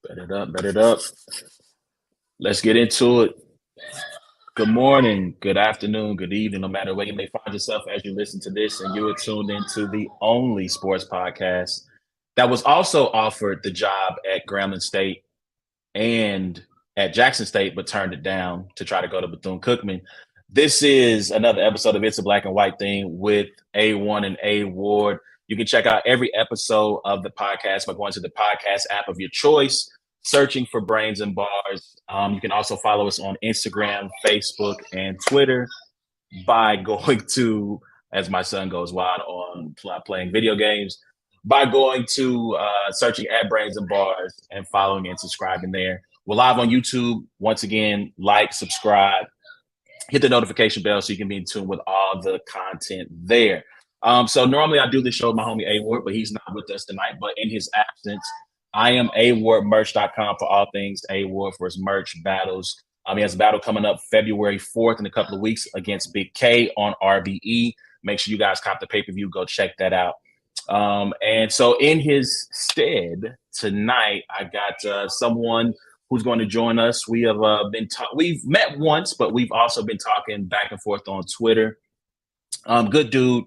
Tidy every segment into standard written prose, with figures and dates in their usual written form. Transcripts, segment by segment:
Bet it up, bet it up. Let's get into it. Good morning, good afternoon, good evening, no matter where you may find yourself as you listen to this, and you are tuned into the only sports podcast that was also offered the job at Grambling State and at Jackson State, but turned it down to try to go to Bethune-Cookman. This is another episode of It's a Black and White Thing with A1 and A Ward. You can check out every episode of the podcast by going to the podcast app of your choice, searching for Brains and Bars. You can also follow us on Instagram, Facebook, and Twitter by going to, as my son goes wild on playing video games, by going to searching at Brains and Bars and following and subscribing there. We're live on YouTube. Once again, like, subscribe, hit the notification bell so you can be in tune with all the content there. So normally I do this show with my homie A Ward, but he's not with us tonight. But in his absence, I am awardmerch.com for all things A Ward for his merch battles. He has a battle coming up February 4th in a couple of weeks against Big K on RBE. Make sure you guys cop the pay-per-view. Go check that out. And so in his stead tonight, I got someone who's going to join us. We have we've met once, but we've also been talking back and forth on Twitter. Good dude.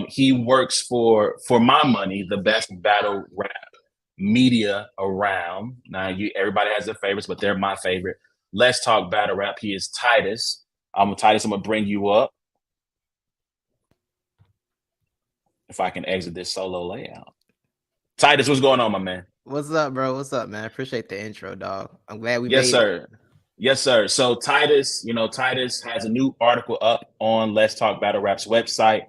He works for my money, the best battle rap media around. Now, everybody has their favorites, but they're my favorite. Let's talk battle rap. He is Titus. Titus, I'm gonna bring you up. If I can exit this solo layout. Titus, what's going on, my man? What's up, bro? What's up, man? I appreciate the intro, dog. I'm glad we Yes, made sir. it. Yes, sir. So Titus has a new article up on Let's Talk Battle Rap's website,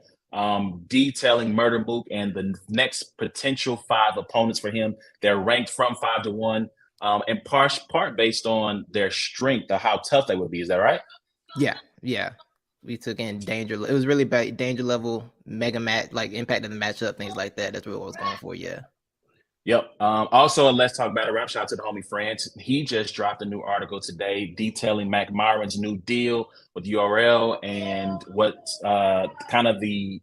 detailing Murder Mook and the next potential 5 opponents for him. They're ranked from 5 to 1, and part based on their strength or how tough they would be. Is that right? Yeah. We took in danger. It was really bad, danger level, mega match, like impact of the matchup, things like that. That's what I was going for. Yeah. Yep. Also, Let's Talk Battle Rap. Shout out to the homie France. He just dropped a new article today detailing Mac Myron's new deal with URL and what kind of the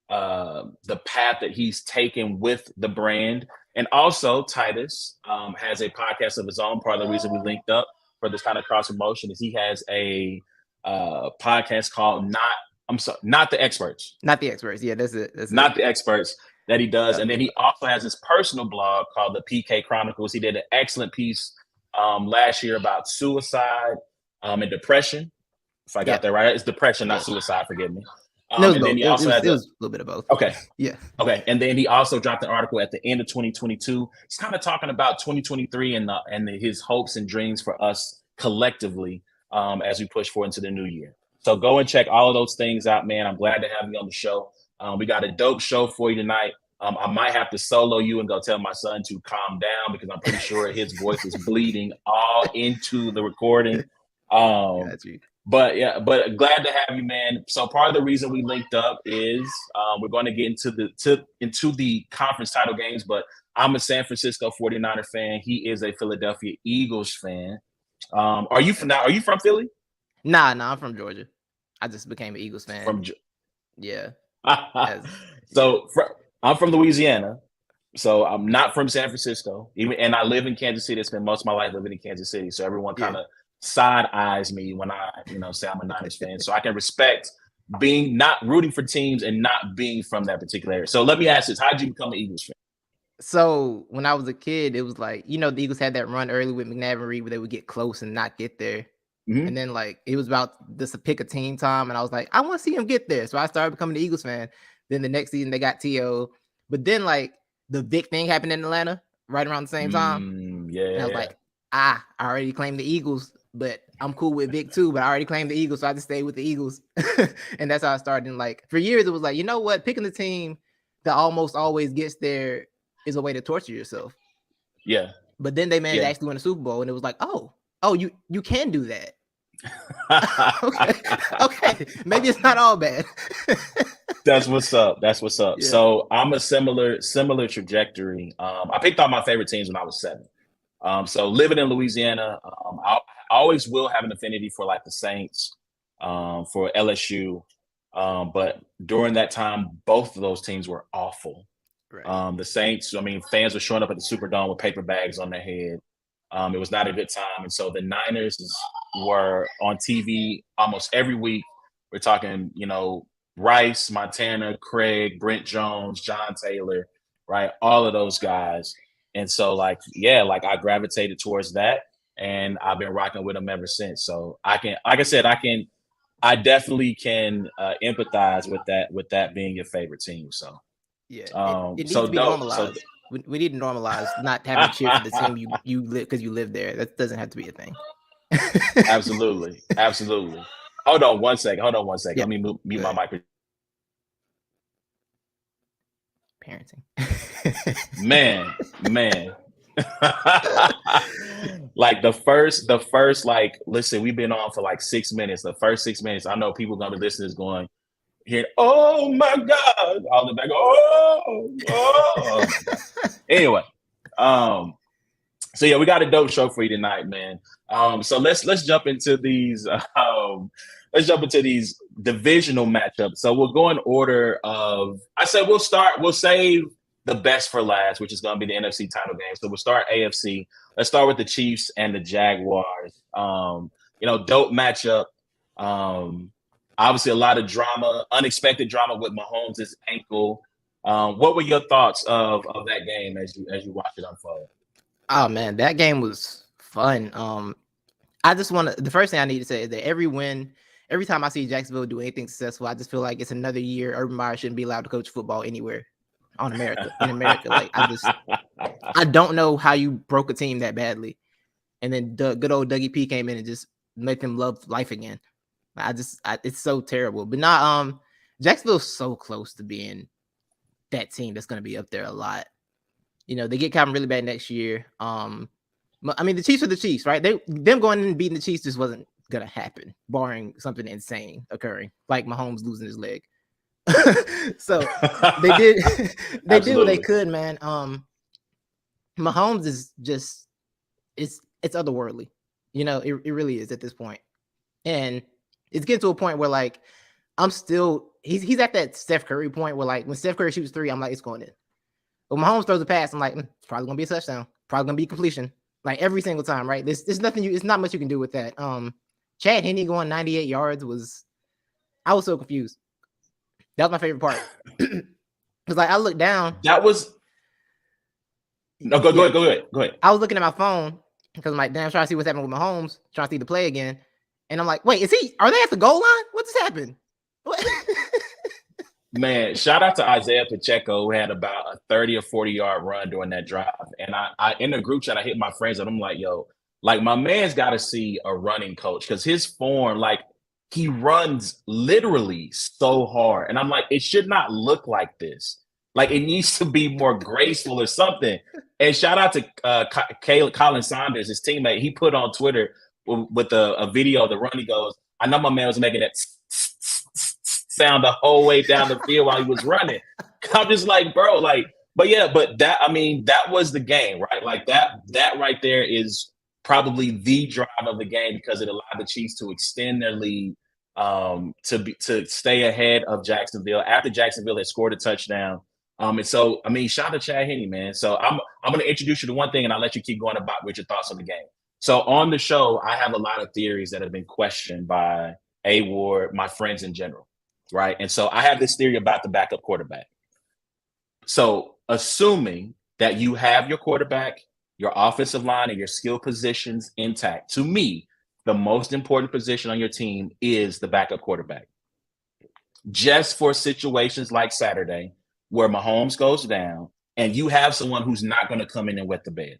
path that he's taken with the brand. And also, Titus has a podcast of his own. Part of the reason we linked up for this kind of cross promotion is he has a podcast called Not the Experts. Not the Experts. Yeah, that's it. Not the Experts that he does. And then he also has his personal blog called the PK Chronicles. He did an excellent piece last year about suicide and depression. If I got that right, it's depression, not suicide. Forgive me. No, and then he also has a little bit of both. Okay. Yeah. Okay. And then he also dropped an article at the end of 2022. He's kind of talking about 2023 and his hopes and dreams for us collectively as we push forward into the new year. So go and check all of those things out, man. I'm glad to have you on the show. We got a dope show for you tonight. I might have to solo you and go tell my son to calm down because I'm pretty sure his voice is bleeding all into the recording. But glad to have you, man. So part of the reason we linked up is we're going to get into the conference title games. But I'm a San Francisco 49er fan. He is a Philadelphia Eagles fan. Are you from Philly? Nah, I'm from Georgia. I just became an Eagles fan. Yeah. I'm from Louisiana, so I'm not from San Francisco. And I live in Kansas City. I spent most of my life living in Kansas City, so everyone kind of side eyes me when I, say I'm a Niners fan. So I can respect being not rooting for teams and not being from that particular area. So let me ask this: how did you become an Eagles fan? So when I was a kid, it was like the Eagles had that run early with McNabb and Reed where they would get close and not get there. Mm-hmm. And then it was about this pick a team time, and I was like, I want to see him get there. So I started becoming an Eagles fan. Then the next season they got T.O. But then the big thing happened in Atlanta right around the same time. And I was like, I already claimed the Eagles, but I'm cool with Vic too. But I already claimed the Eagles, so I just stayed with the Eagles. And that's how I started. And for years it was you know what, picking the team that almost always gets there is a way to torture yourself. Yeah. But then they managed to actually win a Super Bowl, and it was oh, you can do that. Okay. Maybe it's not all bad. That's what's up. Yeah. So I'm a similar trajectory. I picked all my favorite teams when I was 7. So living in Louisiana, I always will have an affinity for the Saints, for LSU. But during that time, both of those teams were awful. Right. The Saints, fans were showing up at the Superdome with paper bags on their head. It was not a good time. And so the Niners were on TV almost every week. We're talking, Rice, Montana, Craig, Brent Jones, John Taylor, right? All of those guys. And so, like I gravitated towards that, and I've been rocking with them ever since. So I can, like I said, I definitely can empathize with that being your favorite team. So yeah, it needs to be normalized. We need to normalize not having to cheer for the team you live because you live there. That doesn't have to be a thing. Absolutely. Hold on one second. Yeah. Let me mute my mic. Parenting. man. Like the first, like, listen, we've been on for like 6 minutes. The first 6 minutes, I know people gonna be listening going, here, oh my God, all the back, oh. Anyway, so yeah, we got a dope show for you tonight, man. So let's jump into these. Divisional matchups. So we'll go in order of. I said we'll save the best for last, which is going to be the NFC title game. So we'll start AFC. Let's start with the Chiefs and the Jaguars. Dope matchup. Obviously, a lot of drama, unexpected drama with Mahomes' ankle. What were your thoughts of that game as you watched it unfold? Oh man, that game was fun. I just want to. The first thing I need to say is that every time I see Jacksonville do anything successful, I just feel like it's another year Urban Meyer shouldn't be allowed to coach football anywhere in America. Like I don't know how you broke a team that badly, and then good old Dougie P came in and just made them love life again. It's so terrible. But not Jacksonville's so close to being that team that's going to be up there a lot. They get Calvin really bad next year. I mean, the Chiefs are the Chiefs, right? Them going in and beating the Chiefs just wasn't gonna happen, barring something insane occurring, like Mahomes losing his leg. So they did did what they could, man. Mahomes is just it's otherworldly. It really is at this point. And it's getting to a point where like he's at that Steph Curry point where like when Steph Curry shoots 3, I'm like, it's going in. But Mahomes throws a pass, I'm like, it's probably gonna be a touchdown, probably gonna be completion. Like every single time, right? There's nothing it's not much you can do with that. Chad Henne going 98 yards I was so confused. That was my favorite part. Because like I looked down. That was no go ahead. I was looking at my phone because I'm like, damn, I'm trying to see what's happening with Mahomes, trying to see the play again. And I'm like, wait, are they at the goal line? What just happened? What? Man, shout out to Isaiah Pacheco, who had about a 30 or 40-yard run during that drive. And I in the group chat, I hit my friends and I'm like, yo, like my man's got to see a running coach because his form, like he runs literally so hard. And I'm like, it should not look like this. Like it needs to be more graceful or something. And shout out to Colin Saunders, his teammate. He put on Twitter with a video of the run. He goes, I know my man was making that sound the whole way down the field while he was running. I'm just like, bro, like, but that was the game, right? Like that right there is probably the drive of the game because it allowed the Chiefs to extend their lead, to stay ahead of Jacksonville after Jacksonville had scored a touchdown. And so, I mean, shout out to Chad Henne, man. So I'm going to introduce you to one thing and I'll let you keep going about with your thoughts on the game. So on the show, I have a lot of theories that have been questioned by A-Ward, my friends in general, right? And so I have this theory about the backup quarterback. So assuming that you have your quarterback, your offensive line, and your skill positions intact, to me, the most important position on your team is the backup quarterback. Just for situations like Saturday, where Mahomes goes down and you have someone who's not going to come in and wet the bed,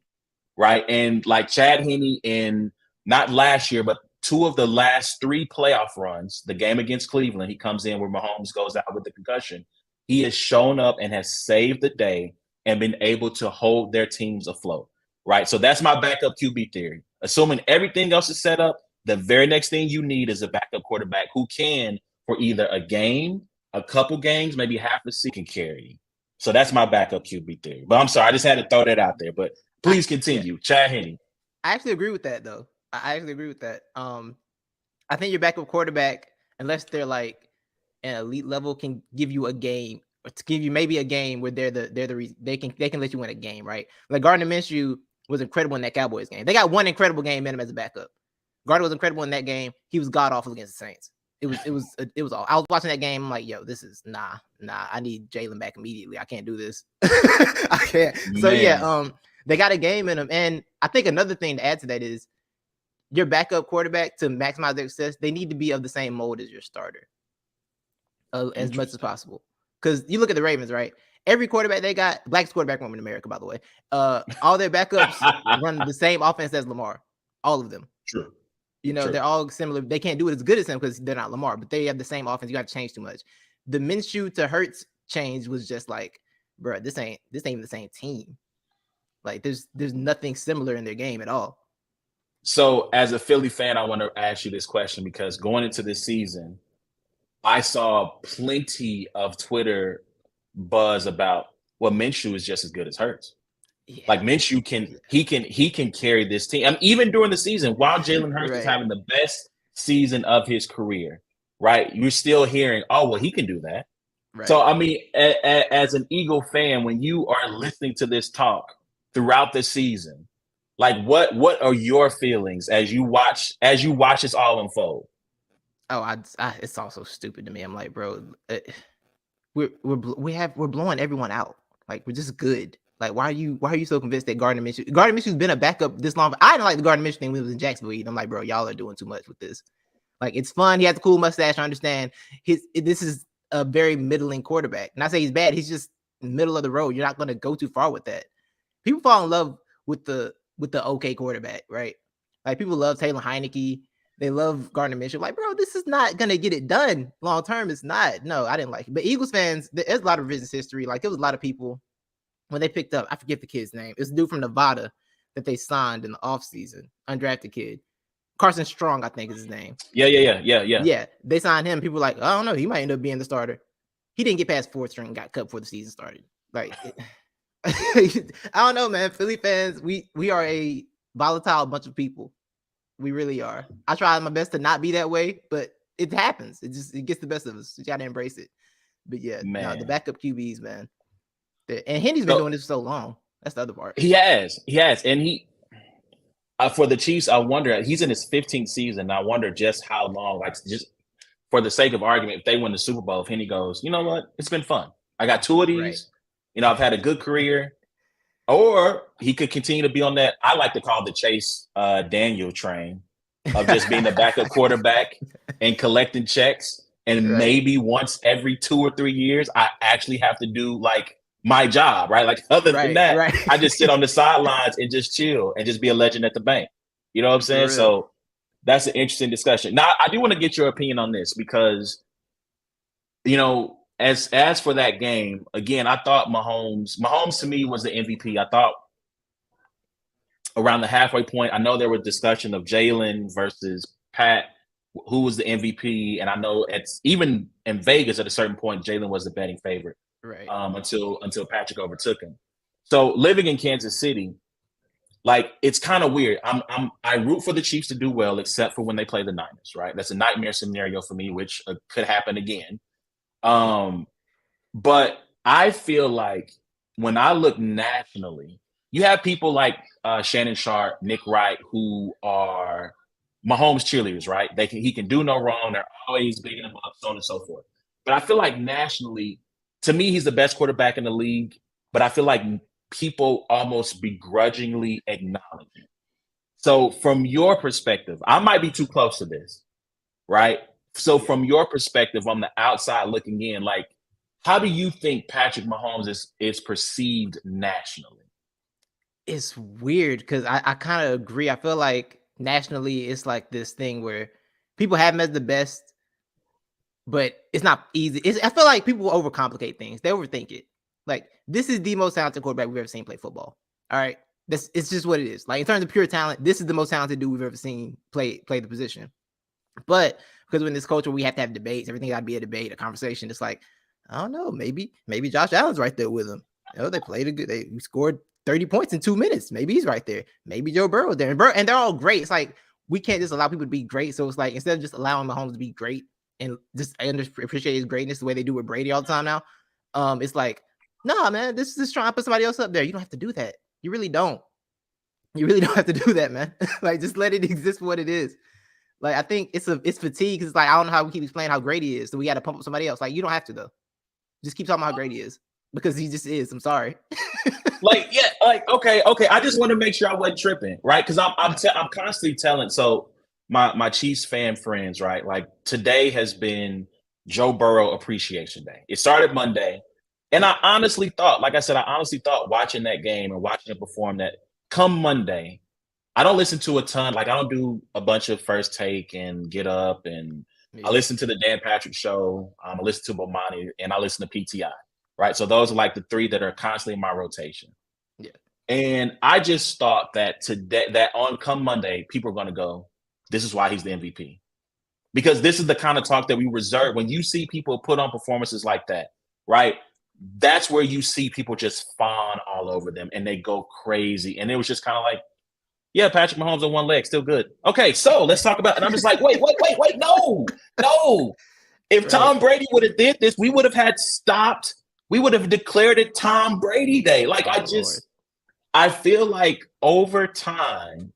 right? And like Chad Henne in not last year, but 2 of the last 3 playoff runs, the game against Cleveland, he comes in where Mahomes goes out with the concussion. He has shown up and has saved the day and been able to hold their teams afloat, right? So that's my backup QB theory. Assuming everything else is set up, the very next thing you need is a backup quarterback who can, for either a game, a couple games, maybe half a season, carry you. So that's my backup QB theory. But I'm sorry, I just had to throw that out there. But please continue. Chad Henne. I actually agree with that, though. I actually agree with that. I think your backup quarterback, unless they're like an elite level, can give you a game, or to give you maybe a game where they can let you win a game, right? Like Gardner Minshew was incredible in that Cowboys game. They got one incredible game in him as a backup. Gardner was incredible in that game. He was god awful against the Saints. It was all. I was watching that game. I'm like, yo, this is nah. I need Jalen back immediately. I can't do this. I can't. Man. So yeah, they got a game in them, and I think another thing to add to that is your backup quarterback, to maximize their success, they need to be of the same mold as your starter, as much as possible. Because you look at the Ravens, right? Every quarterback they got, blackest quarterback room in America, by the way. All their backups run the same offense as Lamar. All of them. True. You know, they're all similar. They can't do it as good as him because they're not Lamar, but they have the same offense. You got to change too much. The Minshew to Hurts change was just like, bro, this ain't even the same team. Like, there's nothing similar in their game at all. So, as a Philly fan, I want to ask you this question because going into this season, I saw plenty of Twitter buzz about, well, Minshew is just as good as Hurts. Yeah. Like Minshew can carry this team. I mean, even during the season, while Jalen Hurts is having the best season of his career, right? You're still hearing, oh, well, he can do that. Right. So, I mean, as an Eagle fan, when you are listening to this talk throughout the season, like what are your feelings as you watch this all unfold? Oh, it's also stupid to me. I'm like, bro, we're blowing everyone out. Like, we're just good. Like, why are you so convinced that Gardner Minshew's been a backup this long? I didn't like the Gardner Minshew thing when he was in Jacksonville. I'm like, bro, y'all are doing too much with this. Like, it's fun. He has a cool mustache. I understand. This is a very middling quarterback. And I say he's bad. He's just middle of the road. You're not going to go too far with that. People fall in love with the okay quarterback, right? Like, people love Taylor Heineke. They love Gardner Minshew. Like, bro, this is not going to get it done long term. It's not. No, I didn't like it. But Eagles fans, there's a lot of revisionist history. Like, there was a lot of people when they picked up, I forget the kid's name. It's a dude from Nevada that they signed in the offseason, undrafted kid. Carson Strong, I think is his name. Yeah. Yeah, they signed him. People were like, I don't know, he might end up being the starter. He didn't get past fourth string, got cut before the season started. Like, I don't know, man. Philly fans, we are a volatile bunch of people. We really are. I try my best to not be that way, but it happens. It gets the best of us. You gotta embrace it. But yeah, no, the backup QBs, man. And Henry's been doing this for so long. That's the other part. He has. And he, for the Chiefs, I wonder, he's in his 15th season. I wonder just how long, like, just for the sake of argument, if they win the Super Bowl, if Henry goes, you know what? It's been fun. I got 2 of these. Right. You know, I've had a good career. Or he could continue to be on that, I like to call the Chase Daniel train of just being a backup quarterback and collecting checks. And maybe once every 2 or 3 years, I actually have to do, like, my job, right? Like, other than that, I just sit on the sidelines and just chill and just be a legend at the bank. You know what I'm saying? So that's an interesting discussion. Now, I do want to get your opinion on this because, you know, as for that game, again, I thought Mahomes to me was the MVP. I thought around the halfway point, I know there was discussion of Jalen versus Pat, who was the MVP. And I know it's even in Vegas at a certain point, Jalen was the betting favorite. Right. Until Patrick overtook him. So living in Kansas City, like, it's kind of weird. I root for the Chiefs to do well, except for when they play the Niners, right? That's a nightmare scenario for me, which could happen again. But I feel like when I look nationally, you have people like Shannon Sharp, Nick Wright, who are Mahomes cheerleaders, right? He can do no wrong. They're always bigging him up, so on and so forth. But I feel like nationally, to me, he's the best quarterback in the league, but I feel like people almost begrudgingly acknowledge him. So from your perspective, I might be too close to this, right? So from your perspective, on the outside looking in, like, how do you think Patrick Mahomes is perceived nationally? It's weird because I kind of agree. I feel like nationally, it's like this thing where people have him as the best, but it's not easy. I feel like people overcomplicate things. They overthink it. Like, this is the most talented quarterback we've ever seen play football. All right. It's just what it is. Like, in terms of pure talent, this is the most talented dude we've ever seen play the position. But because in this culture, we have to have debates. Everything got to be a debate, a conversation. It's like, I don't know. Maybe Josh Allen's right there with him. You know, they played a good. They scored 30 points in 2 minutes. Maybe he's right there. Maybe Joe Burrow's there. And they're all great. It's like, we can't just allow people to be great. So it's like, instead of just allowing Mahomes to be great, and just appreciate his greatness the way they do with Brady all the time now. It's like, nah, man, this is just trying to put somebody else up there. You don't have to do that. You really don't. You really don't have to do that, man. Like, just let it exist for what it is. Like, I think it's fatigue. It's like, I don't know how we keep explaining how great he is, so we got to pump up somebody else. Like, you don't have to though. Just keep talking about how great he is because he just is. I'm sorry. Okay. I just want to make sure I wasn't tripping, right? Because I'm constantly telling. So my Chiefs fan friends, right? Like today has been Joe Burrow Appreciation Day. It started Monday, and I honestly thought, like I said, watching that game and watching it perform that come Monday. I don't listen to a ton. Like I don't do a bunch of First Take and Get Up, and I listen to the Dan Patrick Show. I listen to Bomani, and I listen to PTI. Right, so those are like the three that are constantly in my rotation. Yeah, and I just thought that today, that on come Monday, people are going to go, "This is why he's the MVP," because this is the kind of talk that we reserve when you see people put on performances like that. Right, that's where you see people just fawn all over them and they go crazy. And it was just kind of like, yeah, Patrick Mahomes on one leg, still good. Okay, so let's talk about. And I'm just like, wait, no. If Tom Brady would have did this, we would have had stopped. We would have declared it Tom Brady Day. Like I feel like over time,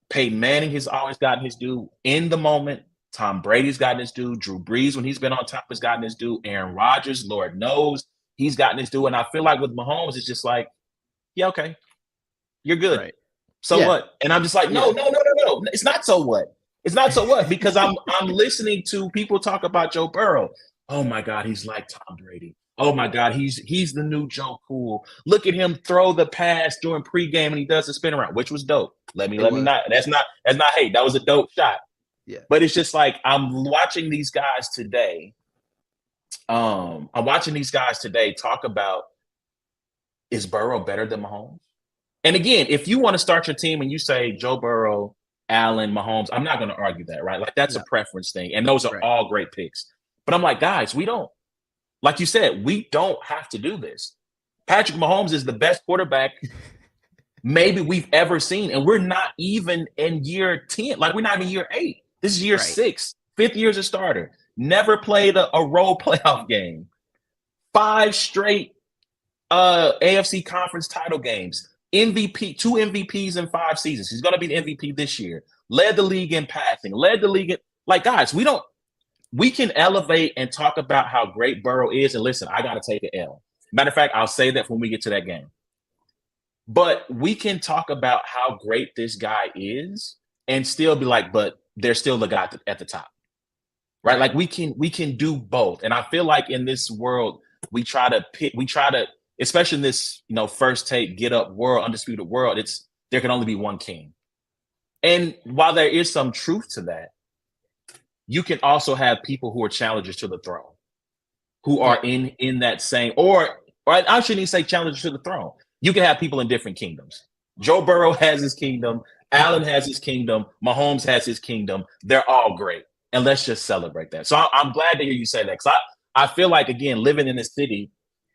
Peyton Manning has always gotten his due in the moment. Tom Brady's gotten his due. Drew Brees, when he's been on top, has gotten his due. Aaron Rodgers, Lord knows, he's gotten his due. And I feel like with Mahomes, it's just like, yeah, okay, you're good. Right. So what? And I'm just like, no. It's not so what. It's not so what, because I'm listening to people talk about Joe Burrow. Oh my God, he's like Tom Brady. Oh my God, he's the new Joe Cool. Look at him throw the pass during pregame and he does the spin around, which was dope. Let me not. That's not hate. That was a dope shot. Yeah. But it's just like I'm watching these guys today. I'm watching these guys today talk about, is Burrow better than Mahomes? And again, if you want to start your team and you say Joe Burrow, Allen, Mahomes, I'm not going to argue that, right? Like that's a preference thing. And those are all great picks. But I'm like, guys, we don't, like you said, we don't have to do this. Patrick Mahomes is the best quarterback maybe we've ever seen. And we're not even in year 10. Like we're not even year 8. This is year 6. 5th year as a starter. Never played a role playoff game. 5 straight AFC conference title games. MVP, 2 MVPs in 5 seasons. He's going to be the MVP this year. Led the league in passing. Led the league in, like, guys, we can elevate and talk about how great Burrow is. And listen, I got to take an L. Matter of fact, I'll say that when we get to that game. But we can talk about how great this guy is and still be like, but there's still the guy at the top, right? Like we can do both. And I feel like in this world, we try to, especially in this, First Take, Get Up world, undisputed world, there can only be one king. And while there is some truth to that, you can also have people who are challengers to the throne, who are in that same, or I shouldn't even say challengers to the throne. You can have people in different kingdoms. Joe Burrow has his kingdom. Allen has his kingdom. Mahomes has his kingdom. They're all great. And let's just celebrate that. So I'm glad to hear you say that, because I feel like, again, living in this city,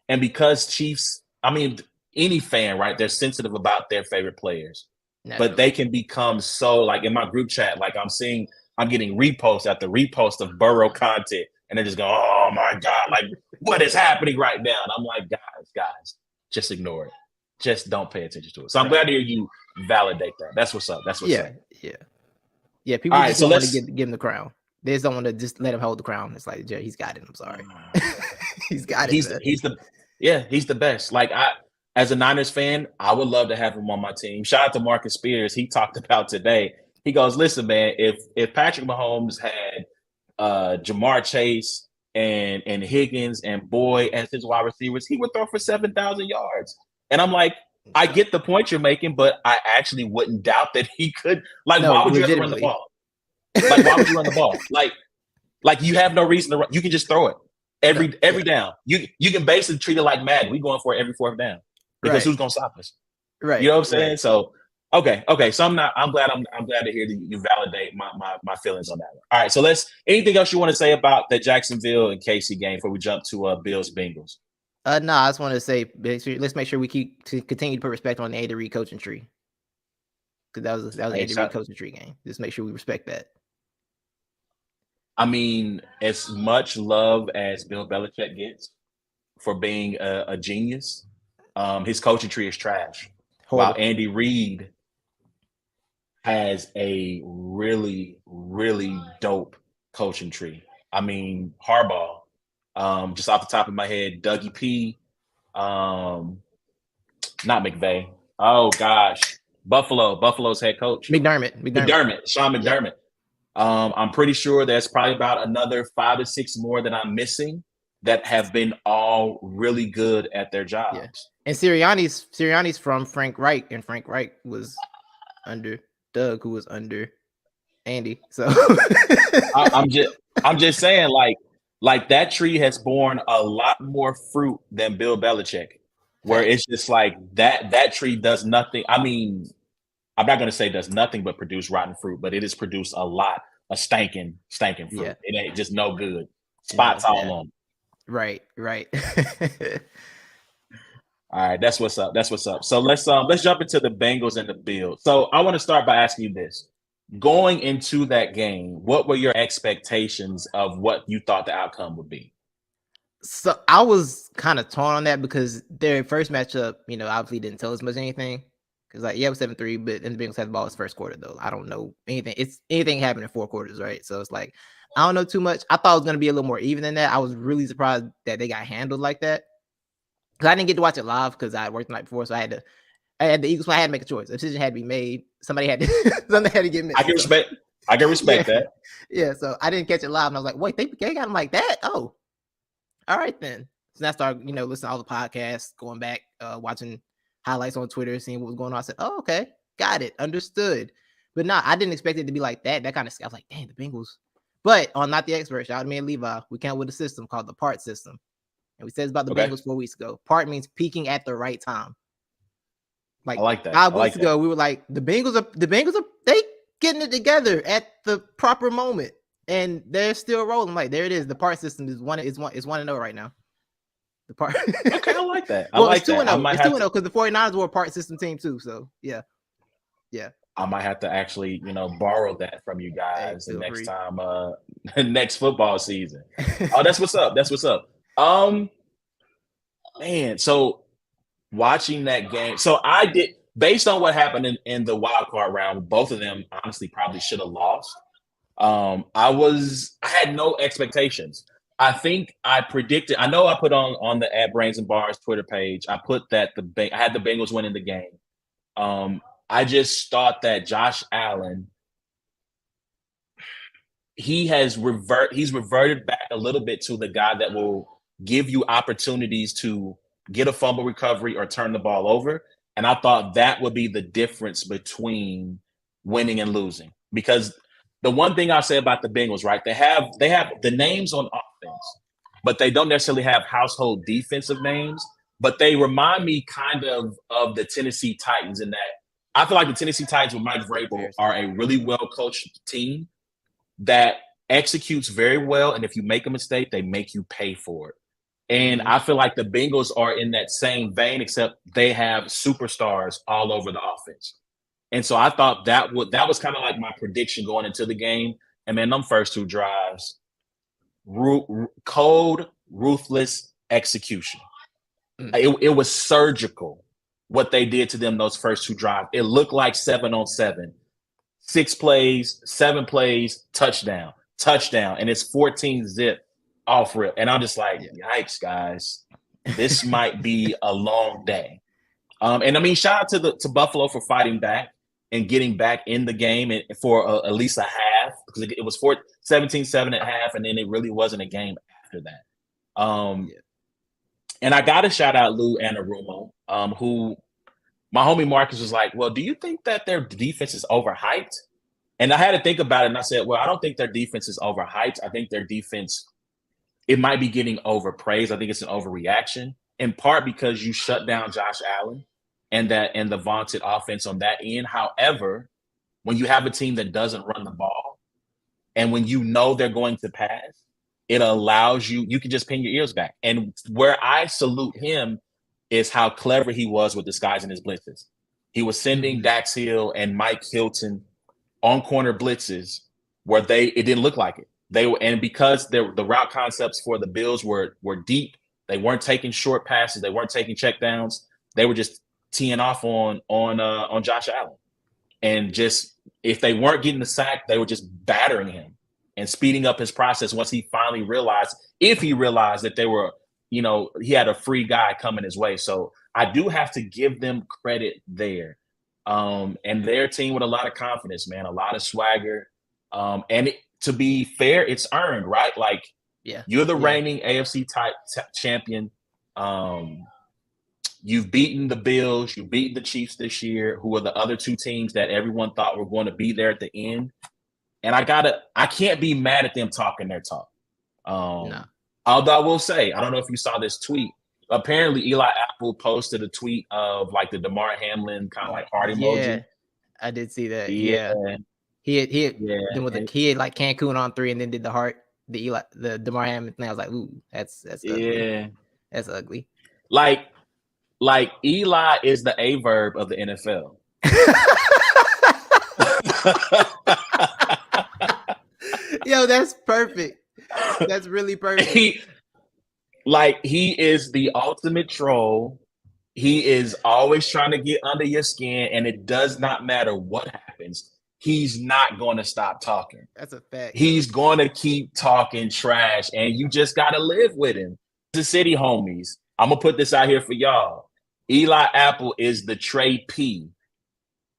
and because Chiefs, any fan, right, they're sensitive about their favorite players. Naturally. But they can become so, like in my group chat, like I'm getting repost after repost of Burrow content, and they just go, oh my God, like what is happening right now? And I'm like, guys, just ignore it. Just don't pay attention to it. So I'm glad to hear you validate that. That's what's up. Yeah. People just don't want to give him the crown. They just don't want to just let him hold the crown. It's like, Jay, he's got it. I'm sorry. He's got it. He's the best. Like as a Niners fan, I would love to have him on my team. Shout out to Marcus Spears. He talked about today. He goes, listen, man, if Patrick Mahomes had Jamar Chase and Higgins and Boyd as his wide receivers, he would throw for 7,000 yards. And I'm like, I get the point you're making, but I actually wouldn't doubt that he could. Like, why would you ever run the ball? Like, why would you run the ball? Like you have no reason to run. You can just throw it every down. You can basically treat it like Madden. We going for it every 4th down because who's gonna stop us? Right. You know what I'm saying? Right. So okay. So I'm glad to hear that you validate my feelings on that one. All right. So anything else you want to say about the Jacksonville and KC game before we jump to Bills Bengals? No, I just want to say, let's make sure we continue to put respect on the Andy Reid coaching tree, because that was an Andy Reid coaching tree game. Just make sure we respect that. As much love as Bill Belichick gets for being a genius, his coaching tree is trash. Horrible. While Andy Reid has a really, really dope coaching tree. I mean, Harbaugh, just off the top of my head, Dougie P, not McVay. Oh gosh, Buffalo's head coach, McDermott, Sean McDermott. Yep. I'm pretty sure there's probably about another 5 to 6 more that I'm missing that have been all really good at their jobs. Yeah. And Sirianni's from Frank Reich, and Frank Reich was under Doug, who was under Andy. So I'm just saying, like that tree has borne a lot more fruit than Bill Belichick, where it's just like that tree does nothing. I mean, I'm not going to say does nothing but produce rotten fruit, but it has produced a lot of stinking fruit. Yeah. It ain't just no good. Spots all on. Right. All right, that's what's up. So let's jump into the Bengals and the Bills. So I want to start by asking you this. Going into that game, what were your expectations of what you thought the outcome would be? So I was kind of torn on that because their first matchup, obviously didn't tell us much anything. Because it was 7-3, but and the Bengals had the ball his first quarter though. I don't know anything. Anything happened in 4 quarters, right? So it's like I don't know too much. I thought it was gonna be a little more even than that. I was really surprised that they got handled like that. Because I didn't get to watch it live because I worked the night before, so I had the Eagles. So I had to make a choice. A decision had to be made. Something had to get made. I can respect that. Yeah, so I didn't catch it live, and I was like, "Wait, they got him like that? Oh, all right then." So then I started, listening to all the podcasts, going back, watching highlights on Twitter, seeing what was going on. I said, "Oh, okay, got it, understood." But no, I didn't expect it to be like that. That kind of, I was like, "Dang, the Bengals." But on Not the Expert, shout out to me and Levi, we came up with a system called the PART system. And we said about the Bengals 4 weeks ago. Part means peaking at the right time. Like I like that. 5 weeks ago, we were like, the Bengals are they getting it together at the proper moment, and they're still rolling. Like there it is. The part system is 1-0 right now. The part. Okay, I like that. It's 2-0. It's 2-0 because the 49ers were a part system team too. So yeah. I might have to actually, borrow that from you guys the next time, next football season. Oh, that's what's up. Man, so watching that game, so I did, based on what happened in the wild card round, both of them honestly probably should have lost. I had no expectations. I think I predicted, I know I put on the at Brains and Bars Twitter page, I put that I had the Bengals winning the game. I just thought that Josh Allen, he's reverted back a little bit to the guy that will give you opportunities to get a fumble recovery or turn the ball over. And I thought that would be the difference between winning and losing. Because the one thing I'll say about the Bengals, right, they have the names on offense, but they don't necessarily have household defensive names. But they remind me kind of the Tennessee Titans in that I feel like the Tennessee Titans with Mike Vrabel are a really well-coached team that executes very well. And if you make a mistake, they make you pay for it. And I feel like the Bengals are in that same vein, except they have superstars all over the offense. And so I thought that was kind of like my prediction going into the game. And man, them first 2 drives, cold, ruthless execution. It was surgical what they did to them those first 2 drives. It looked like 7-on-7. 6 plays, 7 plays, touchdown. And it's 14-zip off rip. And I'm just like, yikes, guys. This might be a long day. And I mean, shout out to Buffalo for fighting back and getting back in the game for at least a half, because it was 17-7 at half, and then it really wasn't a game after that. And I got to shout out Lou Anarumo, who my homie Marcus was like, well, do you think that their defense is overhyped? And I had to think about it, and I said, well, I don't think their defense is overhyped. I think their defense, it might be getting overpraised. I think it's an overreaction, in part because you shut down Josh Allen and the vaunted offense on that end. However, when you have a team that doesn't run the ball, and when you know they're going to pass, it allows you can just pin your ears back. And where I salute him is how clever he was with disguising his blitzes. He was sending Dax Hill and Mike Hilton on corner blitzes where it didn't look like it. And because the route concepts for the Bills were deep, they weren't taking short passes, they weren't taking checkdowns. They were just teeing off on Josh Allen and just if they weren't getting the sack, they were just battering him and speeding up his process once he finally realized, if he realized that they were, he had a free guy coming his way. So I do have to give them credit there. And their team with a lot of confidence, man, a lot of swagger. To be fair, it's earned, right? Like, you're the reigning AFC champion. You've beaten the Bills, you've beaten the Chiefs this year, who are the other two teams that everyone thought were going to be there at the end. And I can't be mad at them talking their talk. No. Although I will say, I don't know if you saw this tweet. Apparently, Eli Apple posted a tweet of like the Damar Hamlin kind of like heart emoji. Yeah, I did see that. Yeah. He had like Cancun on 3 and then did the heart, the Damar Hamlin thing. I was like, ooh, that's ugly. Yeah. That's ugly. Like Eli is the A verb of the NFL. Yo, that's perfect. That's really perfect. He is the ultimate troll. He is always trying to get under your skin, and it does not matter what happens. He's not going to stop talking. That's a fact. He's going to keep talking trash, and you just got to live with him. The city homies, I'm going to put this out here for y'all. Eli Apple is the Trey P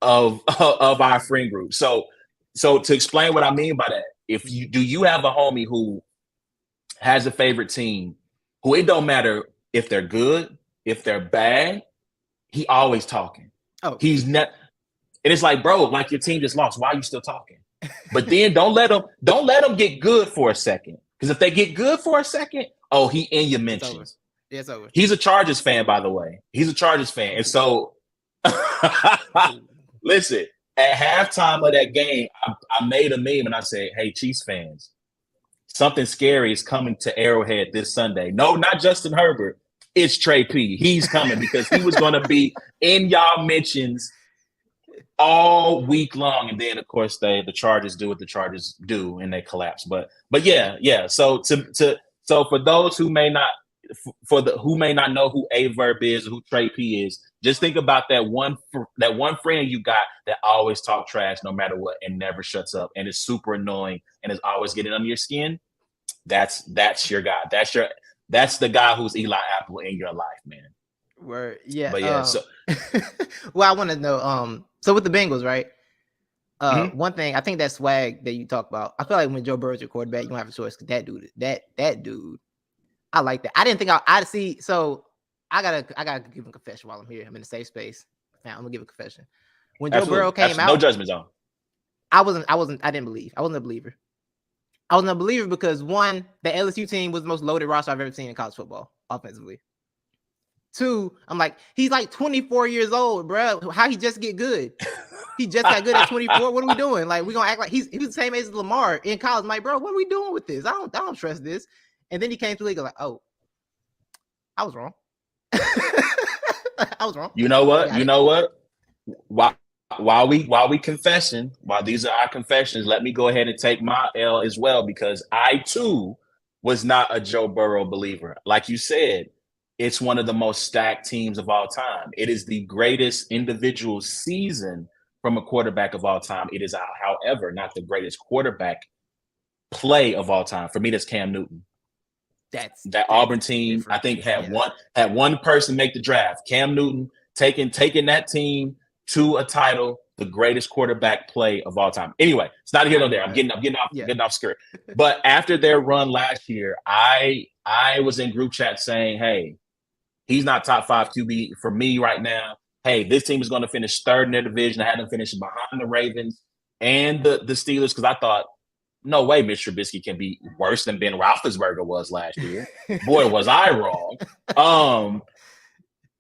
of our friend group. So to explain what I mean by that, do you have a homie who has a favorite team, who it don't matter if they're good, if they're bad, he always talking. Oh, he's not. And it's like, bro, like your team just lost. Why are you still talking? But then don't let them get good for a second. Because if they get good for a second, he in your mentions. It's over. He's a Chargers fan, by the way. He's a Chargers fan. And so, listen, at halftime of that game, I made a meme and I said, hey, Chiefs fans, something scary is coming to Arrowhead this Sunday. No, not Justin Herbert. It's Trey P. He's coming because he was going to be in y'all mentions all week long. And then, of course, the Chargers do what the Chargers do and they collapse. But yeah. So for those who may not, who may not know who A verb is or who Trey P is, just think about that one friend you got that always talk trash no matter what and never shuts up and is super annoying and is always getting under your skin. That's your guy. That's the guy who's Eli Apple in your life, man. Word. Yeah. But yeah. Well, I want to know. So with the Bengals, right? One thing I think that swag that you talk about, I feel like when Joe Burrow's your quarterback, you don't have a choice because that dude. I like that. I didn't think I'd see. So I gotta give him a confession while I'm here. I'm in a safe space. Now I'm gonna give a confession. When Joe Burrow came out, no judgment zone. I didn't believe. I wasn't a believer. I wasn't a believer because one, the LSU team was the most loaded roster I've ever seen in college football offensively. Two, I'm like, he's like 24 years old, bro. How he just get good? He just got good at 24. What are we doing? Like, we gonna act like he was the same age as Lamar in college. I'm like, bro, what are we doing with this? I don't trust this. And then he came to the league like, oh, I was wrong. I was wrong. You know what? While we confessing, while these are our confessions, let me go ahead and take my L as well, because I too was not a Joe Burrow believer. Like you said, it's one of the most stacked teams of all time. It is the greatest individual season from a quarterback of all time. It is, however, not the greatest quarterback play of all time. For me, that's Cam Newton. That Auburn team, I think, had one person make the draft. Cam Newton taking that team to a title, the greatest quarterback play of all time. Anyway, it's not here nor there. I'm getting off script. But after their run last year, I was in group chat saying, hey, he's not top 5 QB for me right now. Hey, this team is going to finish third in their division. I had them finishing behind the Ravens and the Steelers because I thought, no way Mitch Trubisky can be worse than Ben Roethlisberger was last year. Boy, was I wrong.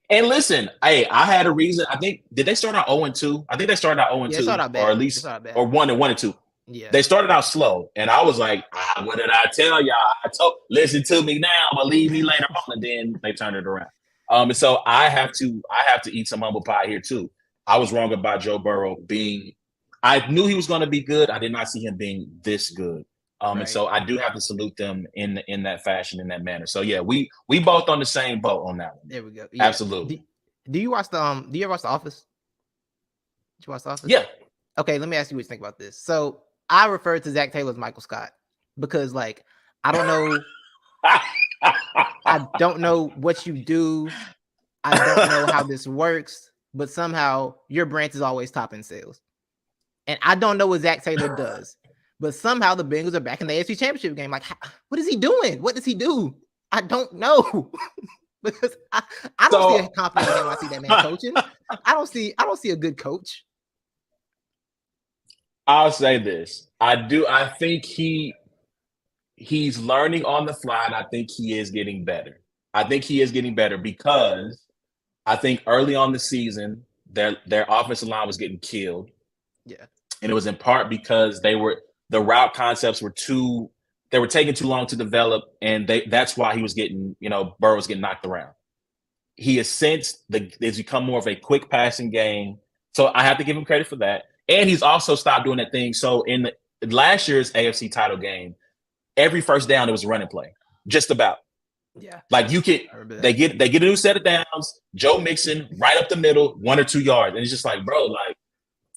And listen, hey, I had a reason. I think, did they start out 0-2? I think they started out 0-2, or at least, or 1-2. Yeah, they started out slow, and I was like, "What did I tell y'all? Listen to me now, believe me later on." And then they turned it around. And so I have to eat some humble pie here too. I was wrong about Joe Burrow being. I knew he was going to be good. I did not see him being this good. Right. And so I do have to salute them in that fashion, in that manner. So yeah, we both on the same boat on that one. There we go. Yeah. Absolutely. Do you watch the Do you ever watch The Office? Did you watch The Office? Yeah. Okay, let me ask you what you think about this. So I refer to Zach Taylor as Michael Scott because, like, I don't know. I don't know what you do. I don't know how this works, but somehow your branch is always top in sales. And I don't know what Zach Taylor does, but somehow the Bengals are back in the AFC Championship game. Like, what is he doing? What does he do? I don't know. Because I don't see a confident man when I see that man coaching. I don't see a good coach. I'll say this. I think he's learning on the fly, and I think he is getting better. I think he is getting better because I think early on the season, their offensive line was getting killed. Yeah. And it was in part because the route concepts were taking too long to develop, and that's why he was getting, Burrow was getting knocked around. He has since it's become more of a quick passing game. So I have to give him credit for that. And he's also stopped doing that thing. So in last year's AFC title game, every first down it was a running play. Just about. Yeah. Like they get a new set of downs, Joe Mixon right up the middle, 1 or 2 yards. And it's just like, bro,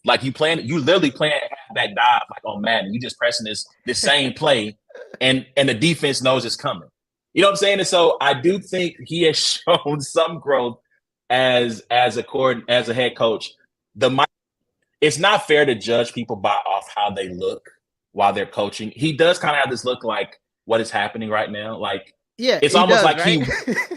like you literally playing halfback dive like on Madden. You just pressing this same play and the defense knows it's coming. You know what I'm saying? And so I do think he has shown some growth as a head coach. It's not fair to judge people off how they look while they're coaching. He does kind of have this look like what is happening right now. Like, yeah, it's almost like right?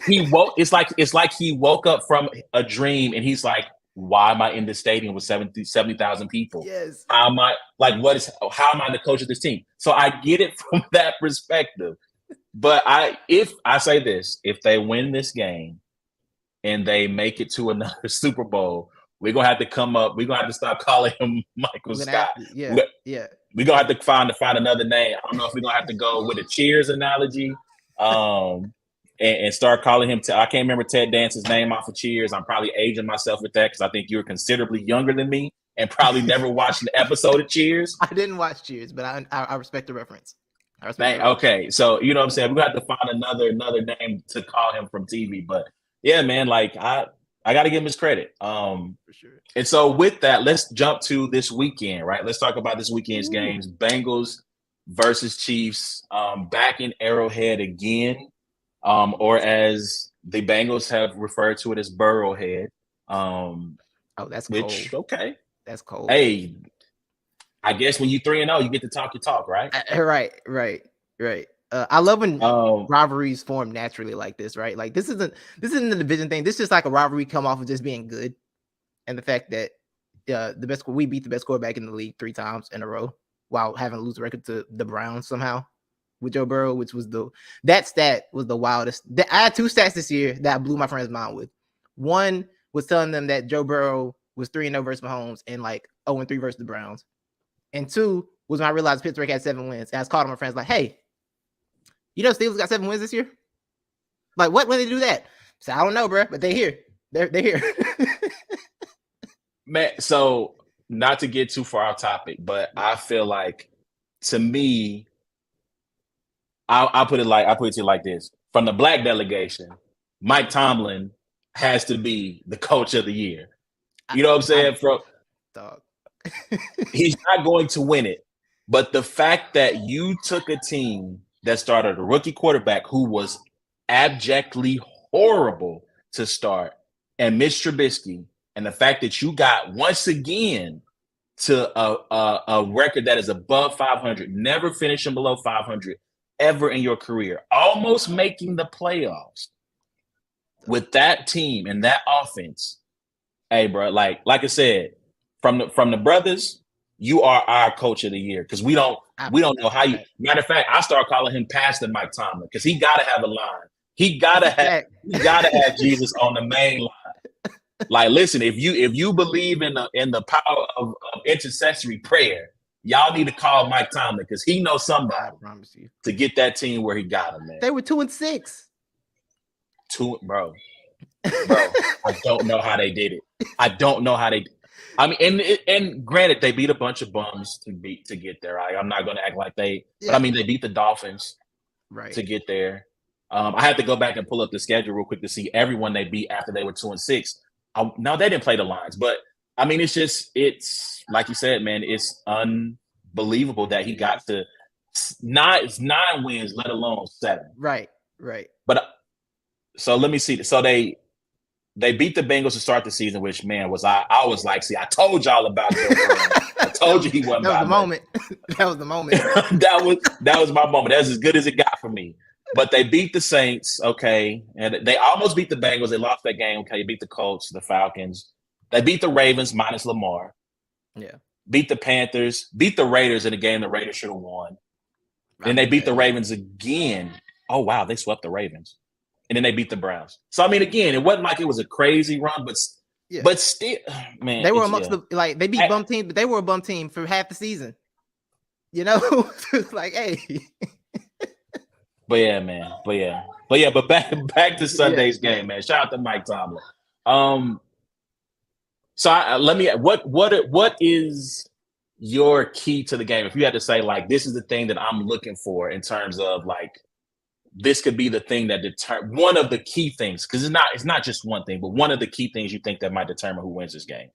he woke. It's like he woke up from a dream and he's like, why am I in this stadium with 70,000 people? Yes. How am I the coach of this team? So I get it from that perspective. But if they win this game and they make it to another Super Bowl, we're gonna have to stop calling him Michael Scott. Yeah. We're gonna have to find another name. I don't know if we're gonna have to go with a Cheers analogy. And start calling him. I can't remember Ted Dance's name off of Cheers. I'm probably aging myself with that because I think you're considerably younger than me and probably never watched an episode of Cheers. I didn't watch Cheers, but I respect the reference. Okay, so you know what I'm saying. We're gonna have to find another name to call him from TV. But yeah, man, like I got to give him his credit. For sure. And so with that, let's jump to this weekend. Right, let's talk about this weekend's games: Bengals versus Chiefs. Back in Arrowhead again. Or as the Bengals have referred to it as Burrowhead. That's cold. Okay. That's cold. Hey, I guess when you 3-0, you get to talk your talk, right? Right. I love when rivalries form naturally like this, right? Like this isn't the division thing. This is just like a rivalry come off of just being good, and the fact that we beat the best quarterback in the league 3 times in a row while having a lose record to the Browns somehow. With Joe Burrow, which was that stat was the wildest. I had 2 stats this year that I blew my friend's mind with. One was telling them that Joe Burrow was 3-0 versus Mahomes and like 0-3 versus the Browns. And 2 was when I realized Pittsburgh had 7 wins. And I was calling my friends like, hey, Steelers got 7 wins this year? Like, when did they do that? So I don't know, bro, but they're here. They're here. Man, so not to get too far off topic, but I feel like, to me, I'll put it to you like this. From the black delegation, Mike Tomlin has to be the coach of the year. You know what I'm saying? He's not going to win it. But the fact that you took a team that started a rookie quarterback who was abjectly horrible to start, and Mitch Trubisky, and the fact that you got once again to a record that is above 500, never finishing below 500 ever in your career, almost making the playoffs with that team and that offense. Hey, bro, like I said, from the brothers, you are our coach of the year because we don't know how you. Matter of fact, I start calling him Pastor Mike Tomlin because he got to have a line. He gotta have Jesus on the main line. Like, listen, if you believe in the power of intercessory prayer, y'all need to call Mike Tomlin because he knows somebody. I promise you, to get that team where he got them, man. They were 2-6. Bro. I don't know how they did it. I don't know how they. I mean, and granted, they beat a bunch of bums to get there. I'm not going to act like they. Yeah. But I mean, they beat the Dolphins, right, to get there. I had to go back and pull up the schedule real quick to see everyone they beat after they were 2-6. No, they didn't play the Lions, but I mean, it's like you said, man, it's unbelievable that he got to nine wins, let alone 7. Right. But so let me see. So they beat the Bengals to start the season, which, man, I was like, see, I told y'all about Joe Burrow. I told you he wasn't. That was the moment. That was the moment. that was my moment. That's as good as it got for me. But they beat the Saints, okay, and they almost beat the Bengals. They lost that game, okay. They beat the Colts, the Falcons. They beat the Ravens minus Lamar. Yeah. Beat the Panthers. Beat the Raiders in a game the Raiders should have won. Then they beat the Ravens again. Oh, wow, they swept the Ravens. And then they beat the Browns. So, I mean, again, it wasn't like it was a crazy run, but still, man. They were amongst they beat bum teams, but they were a bum team for half the season. You know? It's like, hey. But yeah, man. But back to Sunday's game, man. Shout out to Mike Tomlin. So let me. What is your key to the game? If you had to say, like, this is the thing that I'm looking for in terms of, like, this could be the thing that one of the key things, because it's not just one thing, but one of the key things you think that might determine who wins this game.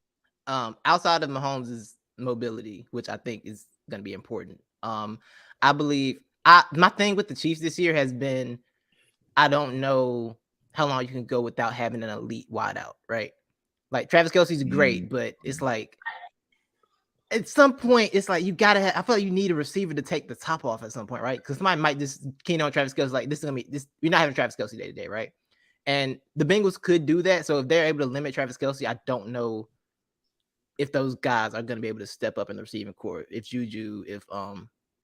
Outside of Mahomes' mobility, which I think is going to be important. I believe my thing with the Chiefs this year has been, I don't know how long you can go without having an elite wideout, right? Like, Travis Kelce's great, but it's like, at some point, it's like, you gotta I feel like you need a receiver to take the top off at some point, right? Because somebody might just keen on Travis Kelce, like, this is gonna be this. You're not having Travis Kelce day to day, right? And the Bengals could do that. So if they're able to limit Travis Kelce, I don't know if those guys are gonna be able to step up in the receiving court. If Juju, if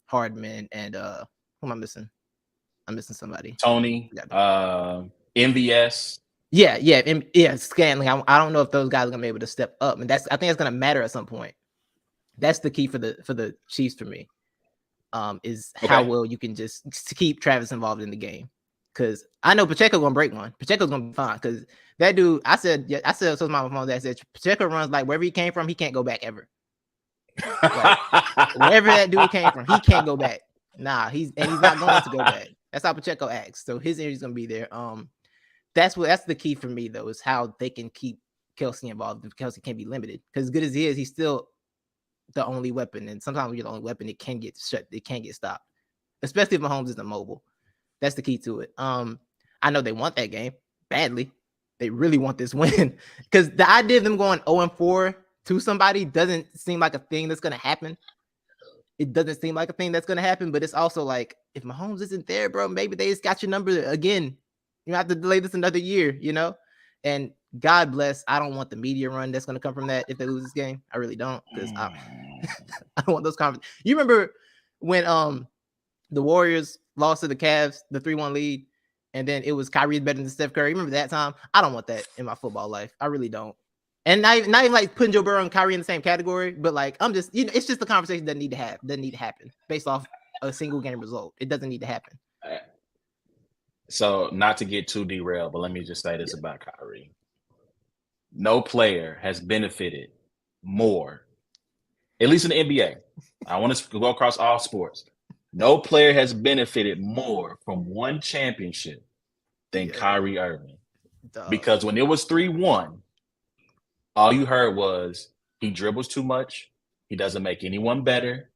Hardman, and who am I missing? I'm missing somebody. Tony, MVS. Yeah, Scantling. I don't know if those guys are gonna be able to step up, and I think that's gonna matter at some point. That's the key for the Chiefs for me. Is how well you can just keep Travis involved in the game. Because I know Pacheco gonna break one. Pacheco's gonna be fine. Because that dude, I said so my phone that said Pacheco runs like wherever he came from, he can't go back ever. Like, wherever that dude came from, he can't go back. Nah, he's not going to go back. That's how Pacheco acts. So his energy's gonna be there. That's the key for me though, is how they can keep Kelce involved. If Kelce can't be limited, because as good as he is, he's still the only weapon. And sometimes when you're the only weapon, it can get shut. It can't get stopped, especially if Mahomes isn't mobile. That's the key to it. I know they want that game badly. They really want this win, because the idea of them going 0-4 to somebody doesn't seem like a thing that's going to happen. It doesn't seem like a thing that's going to happen, but it's also like, if Mahomes isn't there, bro, maybe they just got your number again. You have to delay this another year, you know? And God bless, I don't want the media run that's going to come from that if they lose this game. I really don't, because I don't want those conversations. You remember when the Warriors lost to the Cavs, the 3-1 lead, and then it was Kyrie's better than Steph Curry? Remember that time? I don't want that in my football life. I really don't. And not even like putting Joe Burrow and Kyrie in the same category, but like, I'm just, it's just a conversation that doesn't need to happen based off a single game result. It doesn't need to happen. So, not to get too derailed, but let me just say this about Kyrie. No player has benefited more, at least in the NBA. I want to go across all sports. No player has benefited more from one championship than Kyrie Irving. Because when it was 3-1, all you heard was he dribbles too much. He doesn't make anyone better.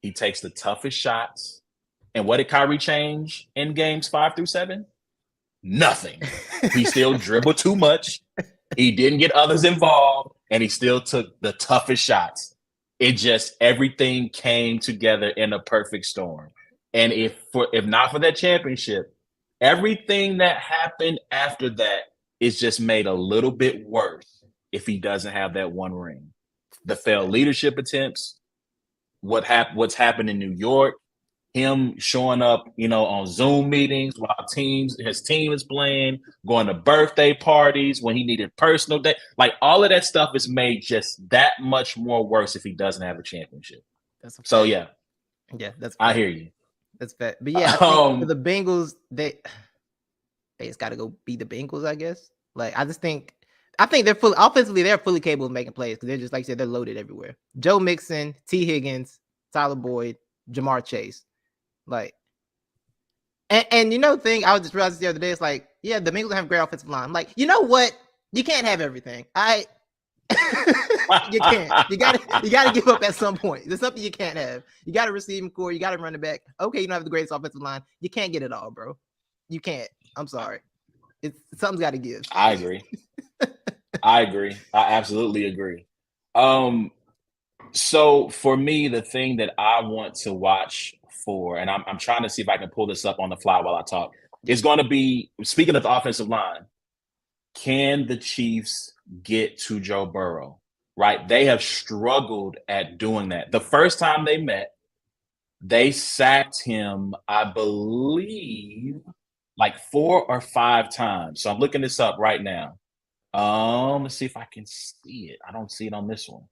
He takes the toughest shots. And what did Kyrie change in games 5 through 7? Nothing. He still dribbled too much. He didn't get others involved, and he still took the toughest shots. It just, everything came together in a perfect storm. And if not for that championship, everything that happened after that is just made a little bit worse if he doesn't have that one ring. The failed leadership attempts, what's happened in New York, him showing up, on Zoom meetings while his team is playing, going to birthday parties when he needed personal day. Like, all of that stuff is made just that much more worse if he doesn't have a championship. So, yeah. Yeah, I hear you. That's fair. But yeah, I think for the Bengals, they just got to go beat the Bengals, I guess. Like, I think they're offensively, they're fully capable of making plays, because they're just, like you said, they're loaded everywhere. Joe Mixon, T. Higgins, Tyler Boyd, Jamar Chase. Like, and thing I was just realizing the other day, it's like, yeah, the Bengals have great offensive line. I'm like, you know what? You can't have everything. You can't. You gotta give up at some point. There's something you can't have. You got to receiving core. You got to run it back. Okay, you don't have the greatest offensive line. You can't get it all, bro. You can't. I'm sorry. Something's got to give. I agree. I absolutely agree. So for me, the thing that I want to watch for, and I'm trying to see if I can pull this up on the fly while I talk, is going to be, speaking of the offensive line, can the Chiefs get to Joe Burrow? Right? They have struggled at doing that. The first time they met, they sacked him, I believe, like 4 or 5 times. So I'm looking this up right now. Let's see if I can see it. I don't see it on this one.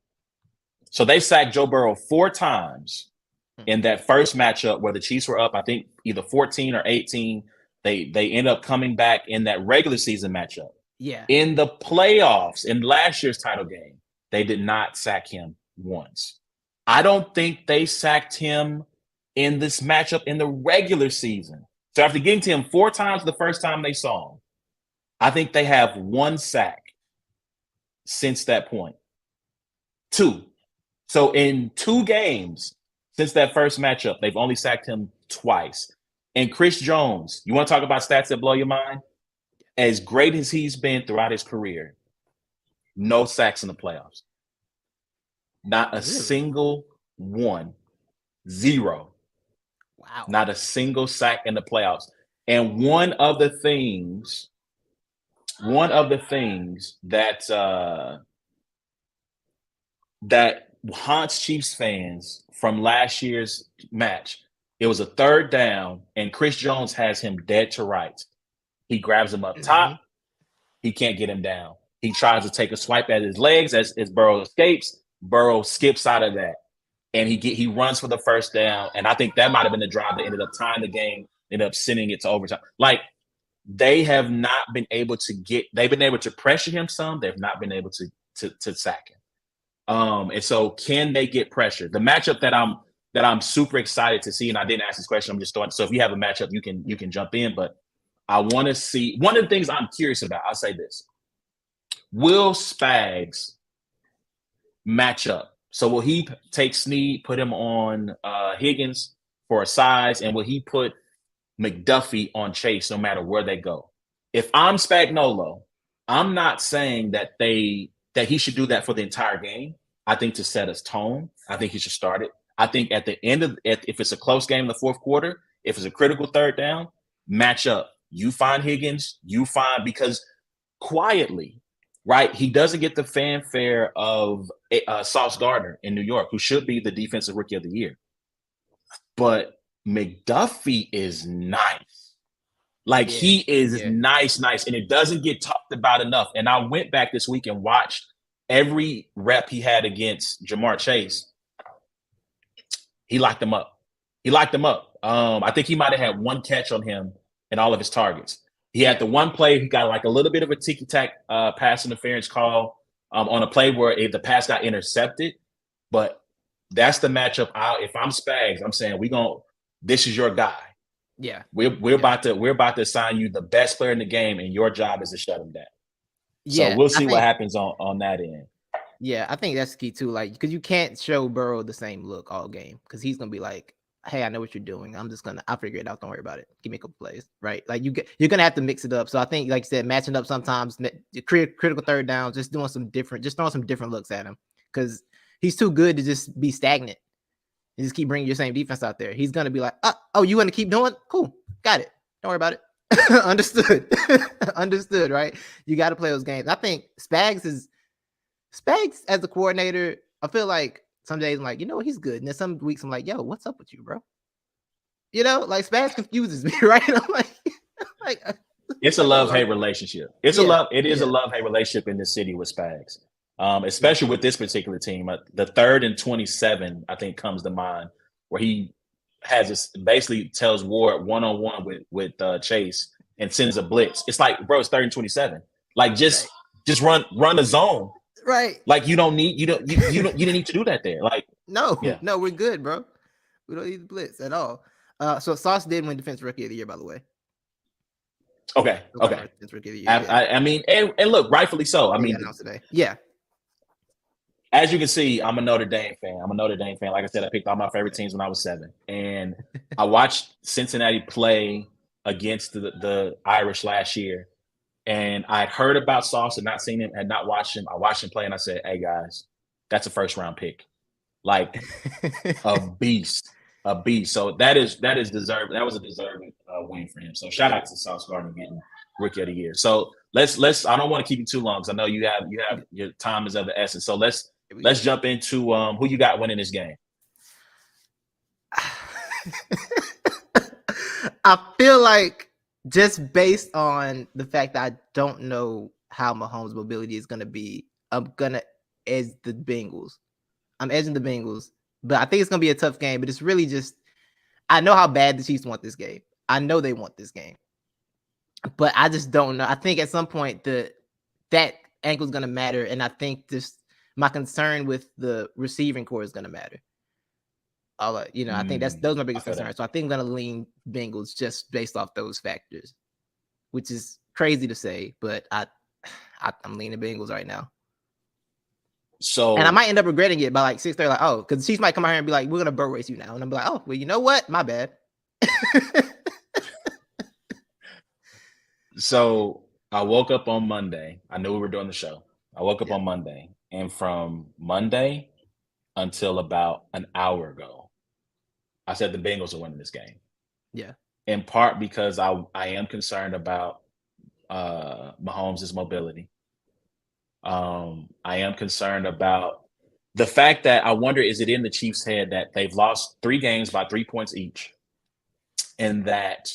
So they sacked Joe Burrow 4 times in that first matchup where the Chiefs were up, I think either 14 or 18. They end up coming back in that regular season matchup. Yeah. In the playoffs, in last year's title game, they did not sack him once. I don't think they sacked him in this matchup in the regular season. So after getting to him 4 times the first time they saw him, I think they have 1 sack since that point. 2. So in 2 games since that first matchup, they've only sacked him twice. And Chris Jones, you want to talk about stats that blow your mind? As great as he's been throughout his career, no sacks in the playoffs. Not a single one. 0. Wow. Not a single sack in the playoffs. And one of the things that that haunts Chiefs fans from last year's match, it was a 3rd down, and Chris Jones has him dead to rights. He grabs him up top. He can't get him down. He tries to take a swipe at his legs as Burrow escapes. Burrow skips out of that, and he runs for the 1st down. And I think that might have been the drive that ended up tying the game, ended up sending it to overtime. Like, they have not been able to they've been able to pressure him some. They've not been able to sack him. And so can they get pressure? The matchup that I'm super excited to see, and I didn't ask this question, I'm just starting. So if you have a matchup, you can jump in, but I want to see, one of the things I'm curious about, I'll say this. Will Spags match up? So will he take Snead, put him on Higgins for a size, and will he put McDuffie on Chase no matter where they go? If I'm Spagnuolo, I'm not saying that he should do that for the entire game. I think to set his tone, I think he should start it. I think at the end of if it's a close game in the 4th quarter, if it's a critical 3rd down, match up. You find Higgins, because quietly, right? He doesn't get the fanfare of Sauce Gardner in New York, who should be the defensive rookie of the year. But McDuffie is nice. Like, he is nice. And it doesn't get talked about enough. And I went back this week and watched every rep he had against Jamar Chase. He locked him up. I think he might have had 1 catch on him in all of his targets. He had the one play, he got like a little bit of a ticky-tack pass interference call on a play where the pass got intercepted. But that's the matchup. If I'm Spags, I'm saying this is your guy. Yeah. We're about to assign you the best player in the game, and your job is to shut him down. Yeah. So we'll see what happens on that end. Yeah, I think that's the key too. Like, because you can't show Burrow the same look all game, because he's gonna be like, hey, I know what you're doing. I'll figure it out. Don't worry about it. Give me a couple plays, right? Like, you're gonna have to mix it up. So I think, like you said, matching up sometimes, critical 3rd down, just throwing some different looks at him, because he's too good to just be stagnant. You just keep bringing your same defense out there. He's gonna be like, oh, you want to keep doing? Cool, got it. Don't worry about it. Understood, right? You got to play those games. I think Spags as the coordinator, I feel like some days I'm like, he's good. And then some weeks I'm like, yo, what's up with you, bro? Like, Spags confuses me, right? I'm like it's a love-hate relationship. It is a love-hate relationship in the city with Spags. Especially with this particular team. The 3rd and 27, I think, comes to mind, where he basically tells Ward one-on-one with Chase and sends a blitz. It's like, bro, it's 3rd and 27. Like, just run a zone. Right. Like, you didn't need to do that there. Like, no, we're good, bro. We don't need the blitz at all. So Sauce did win Defensive Rookie of the Year, by the way. Okay. I mean, and look, rightfully so. I mean, today. Yeah. As you can see, I'm a Notre Dame fan. Like I said, I picked all my favorite teams when I was 7. And I watched Cincinnati play against the Irish last year. And I'd heard about Sauce and not seen him, had not watched him. I watched him play and I said, hey, guys, that's a first-round pick. Like a beast. So that is deserved. That was a deserving win for him. So shout out to Sauce Gardner getting Rookie of the Year. So let's. I don't want to keep you too long because I know you have your time is of the essence. So let's jump into who you got winning this game. I feel like just based on the fact that I don't know how Mahomes' mobility is going to be, I'm going to edge the Bengals. I'm edging the Bengals, but I think it's going to be a tough game. But it's really just, I know how bad the Chiefs want this game. I know they want this game, but I just don't know. I think at some point that ankle is going to matter, and I think just my concern with the receiving core is going to matter. I think those are my biggest concerns. So I think I'm going to lean Bengals just based off those factors, which is crazy to say, but I'm leaning Bengals right now. So, and I might end up regretting it by like 6:30, like, oh, because the Chiefs might come out here and be like, we're going to bird race you now. And I'm like, oh, well, you know what? My bad. So I woke up on Monday. I knew we were doing the show. I woke up on Monday, and from Monday until about an hour ago, I said the Bengals are winning this game. Yeah. In part because I am concerned about Mahomes' mobility. I am concerned about the fact that I wonder, is it in the Chiefs' head that they've lost 3 games by 3 points each, and that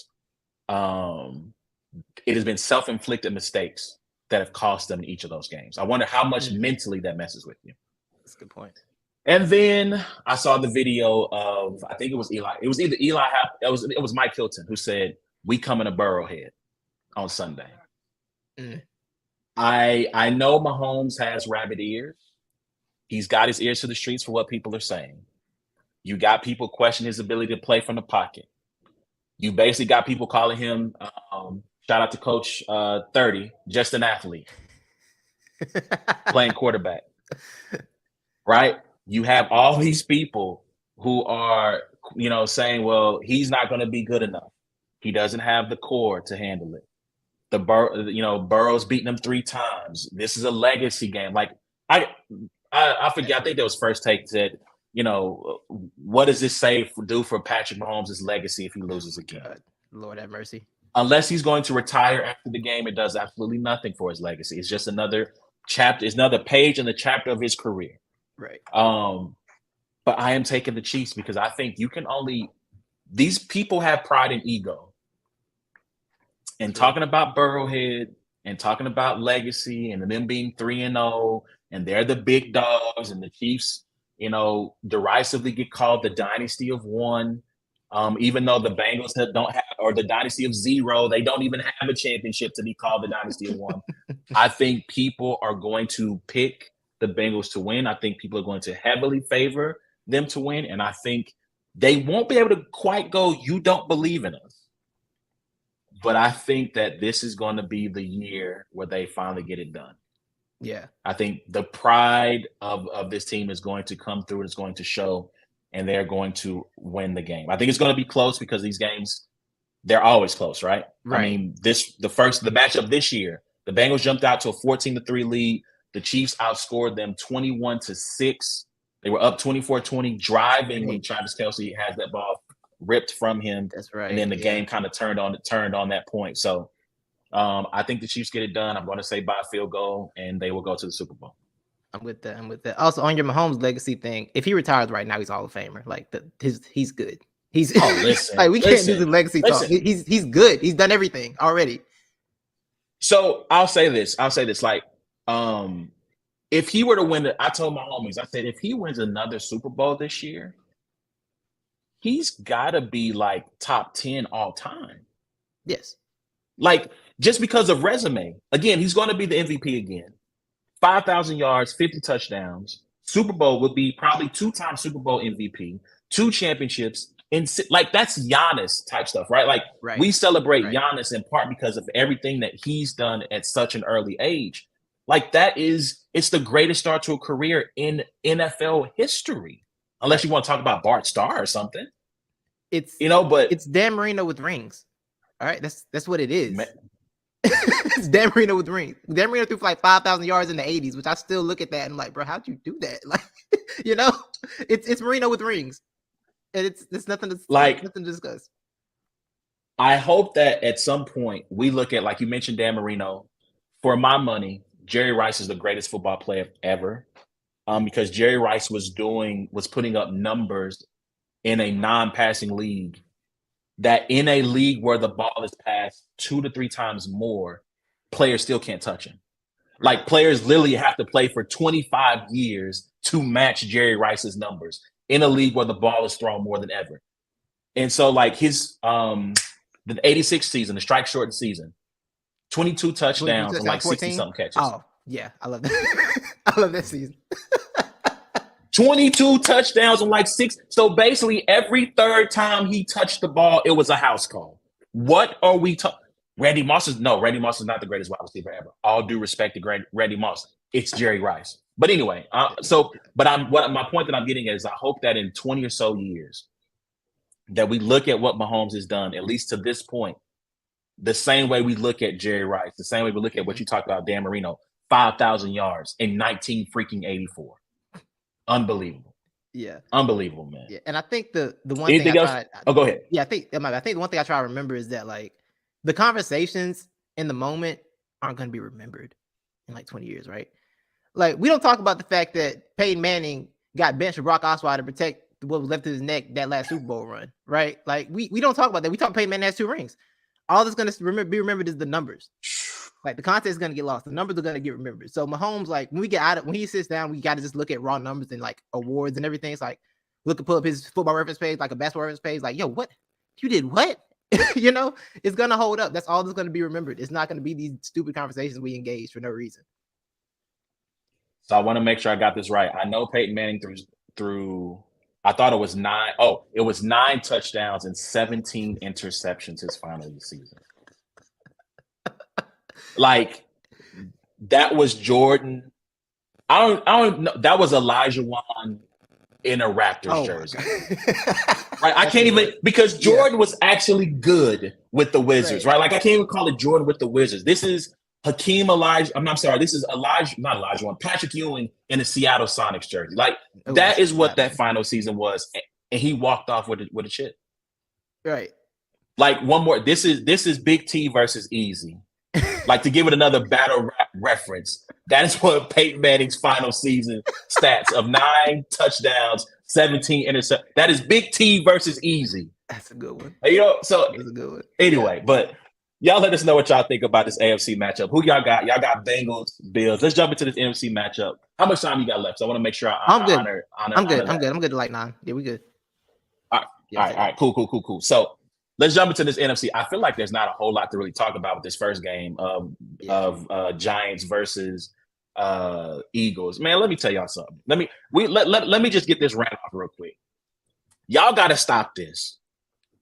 it has been self-inflicted mistakes that have cost them in each of those games. I wonder how much mentally that messes with you. That's a good point. And then I saw the video of, I think it was Eli. It was either Eli. It was Mike Hilton who said, "We coming to Burrowhead on Sunday." I know Mahomes has rabbit ears. He's got his ears to the streets for what people are saying. You got people questioning his ability to play from the pocket. You basically got people calling him, shout out to Coach 30, just an athlete playing quarterback. Right? You have all these people who are, saying, well, he's not going to be good enough. He doesn't have the core to handle it. Burrow's beaten him 3 times. This is a legacy game. Like I forget. I think that was First Take said, what does this do for Patrick Mahomes' legacy if he loses again? God, Lord have mercy. Unless he's going to retire after the game, it does absolutely nothing for his legacy. It's just another chapter. It's another page in the chapter of his career. Right. But I am taking the Chiefs because I think these people have pride and ego. And talking about Burrowhead and talking about legacy and them being 3-0 and they're the big dogs and the Chiefs, derisively get called the dynasty of 1. Even though the Bengals don't have, or the dynasty of 0, they don't even have a championship to be called the dynasty of 1. I think people are going to pick the Bengals to win. I think people are going to heavily favor them to win. And I think they won't be able to quite go, you don't believe in us. But I think that this is going to be the year where they finally get it done. Yeah. I think the pride of this team is going to come through. It's going to show, and they're going to win the game. I think it's going to be close because these games, they're always close, right? I mean, the matchup this year, the Bengals jumped out to a 14-3 lead. The Chiefs outscored them 21-6. They were up 24-20, driving when Travis Kelce has that ball ripped from him. That's right. And then the game kind of turned on that point. So I think the Chiefs get it done. I'm going to say by a field goal, and they will go to the Super Bowl. I'm with that. Also, on your Mahomes legacy thing, if he retires right now, he's Hall of Famer. Like he's good. He's listen, like we can't do the legacy talk. He's good. He's done everything already. So I'll say this. Like, if he were to win I told my homies, I said, if he wins another Super Bowl this year, he's got to be like top 10 all time. Yes. Like, just because of resume. Again, he's going to be the MVP again. 5,000 yards, 50 touchdowns. Super Bowl would be probably 2-time Super Bowl MVP, 2 championships. Like, that's Giannis type stuff, right? Like, we celebrate Giannis in part because of everything that he's done at such an early age. Like it's the greatest start to a career in NFL history. Unless you want to talk about Bart Starr or something. But it's Dan Marino with rings. All right, that's what it is. It's Dan Marino with rings. Dan Marino threw for like 5,000 yards in the 80s, which I still look at that and I'm like, bro, how'd you do that? Like, it's Marino with rings, and it's nothing to nothing to discuss. I hope that at some point we look at, like you mentioned, Dan Marino. For my money, Jerry Rice is the greatest football player ever, because Jerry Rice was putting up numbers in a non-passing league, that in a league where the ball is passed 2 to 3 times more, players still can't touch him. Like, players literally have to play for 25 years to match Jerry Rice's numbers in a league where the ball is thrown more than ever. And so, like, his the 86 season, the strike shortened season, 22 touchdowns and like 60-something catches. Oh, yeah. I love that. I love that season. 22 touchdowns and like 6. So basically, every third time he touched the ball, it was a house call. What are we talking? Randy Moss is not the greatest wide receiver ever. All due respect to Randy Moss. It's Jerry Rice. But anyway, my point that I'm getting at is I hope that in 20 or so years that we look at what Mahomes has done, at least to this point, the same way we look at Jerry Rice, the same way we look at what you talked about, Dan Marino, 5,000 yards in 1984. Unbelievable. Yeah. Unbelievable, man. Yeah. And I think the one Anything thing else? Go ahead. Yeah, I think the one thing I try to remember is that, like, the conversations in the moment aren't going to be remembered in like 20 years, right? Like, we don't talk about the fact that Peyton Manning got benched for Brock Osweiler to protect what was left of his neck that last Super Bowl run, right? Like, we don't talk about that. We talk Peyton Manning has 2 rings. All that's going to be remembered is the numbers. Like, the context is going to get lost. The numbers are going to get remembered. So Mahomes, like, when he sits down, we got to just look at raw numbers and like awards and everything. It's like, pull up his football reference page, like a basketball reference page. Like, yo, what? You did what? It's going to hold up. That's all that's going to be remembered. It's not going to be these stupid conversations we engage for no reason. So I want to make sure I got this right. I know Peyton Manning threw I thought it was 9. Oh, it was 9 touchdowns and 17 interceptions his final season. Like, that was Jordan. I don't know. That was Elijah Wan in a Raptors jersey. Right? I can't even, because Jordan was actually good with the Wizards, right? Like, I can't even call it Jordan with the Wizards. This is this is Patrick Ewing in a Seattle Sonics jersey. Like, that is what that final season was, and he walked off with a chip. Right. Like, one more. This is Big T versus Easy. Like, to give it another battle rap reference, that is what Peyton Manning's final season stats of 9 touchdowns, 17 interceptions. That is Big T versus Easy. That's a good one. So that's a good one. Anyway, but y'all let us know what y'all think about this AFC matchup. Who y'all got? Y'all got Bengals, Bills. Let's jump into this NFC matchup. How much time you got left? So I want to make sure I'm good. I'm good. I'm good to like 9. Yeah, we good. All right. Cool. So let's jump into this NFC. I feel like there's not a whole lot to really talk about with this first game of Giants versus Eagles. Man, let me tell y'all something. Let me just get this rant off real quick. Y'all got to stop this.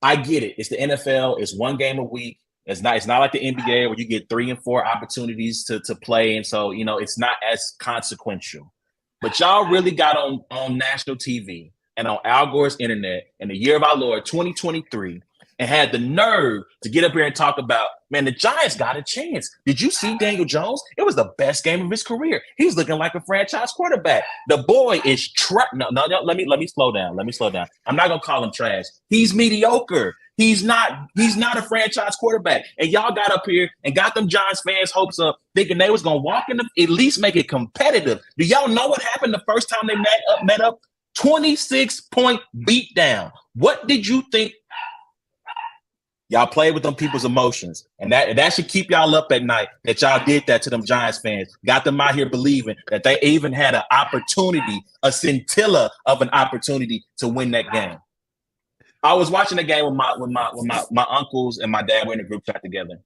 I get it. It's the NFL. It's one game a week. It's not like the NBA where you get 3 and 4 opportunities to play. And so, it's not as consequential. But y'all really got on national TV and on Al Gore's internet in the year of our Lord, 2023, and had the nerve to get up here and talk about, man, the Giants got a chance. Did you see Daniel Jones? It was the best game of his career. He's looking like a franchise quarterback. The boy is no, let me slow down. I'm not gonna call him trash. He's mediocre. He's not a franchise quarterback. And y'all got up here and got them Giants fans' hopes up, thinking they was gonna walk in at least make it competitive. Do y'all know what happened the first time they met up? 26-point beatdown. What did you think? Y'all played with them people's emotions, and that should keep y'all up at night, that y'all did that to them Giants fans. Got them out here believing that they even had an opportunity, a scintilla of an opportunity to win that game. I was watching the game with my uncles and my dad. We're in a group chat together,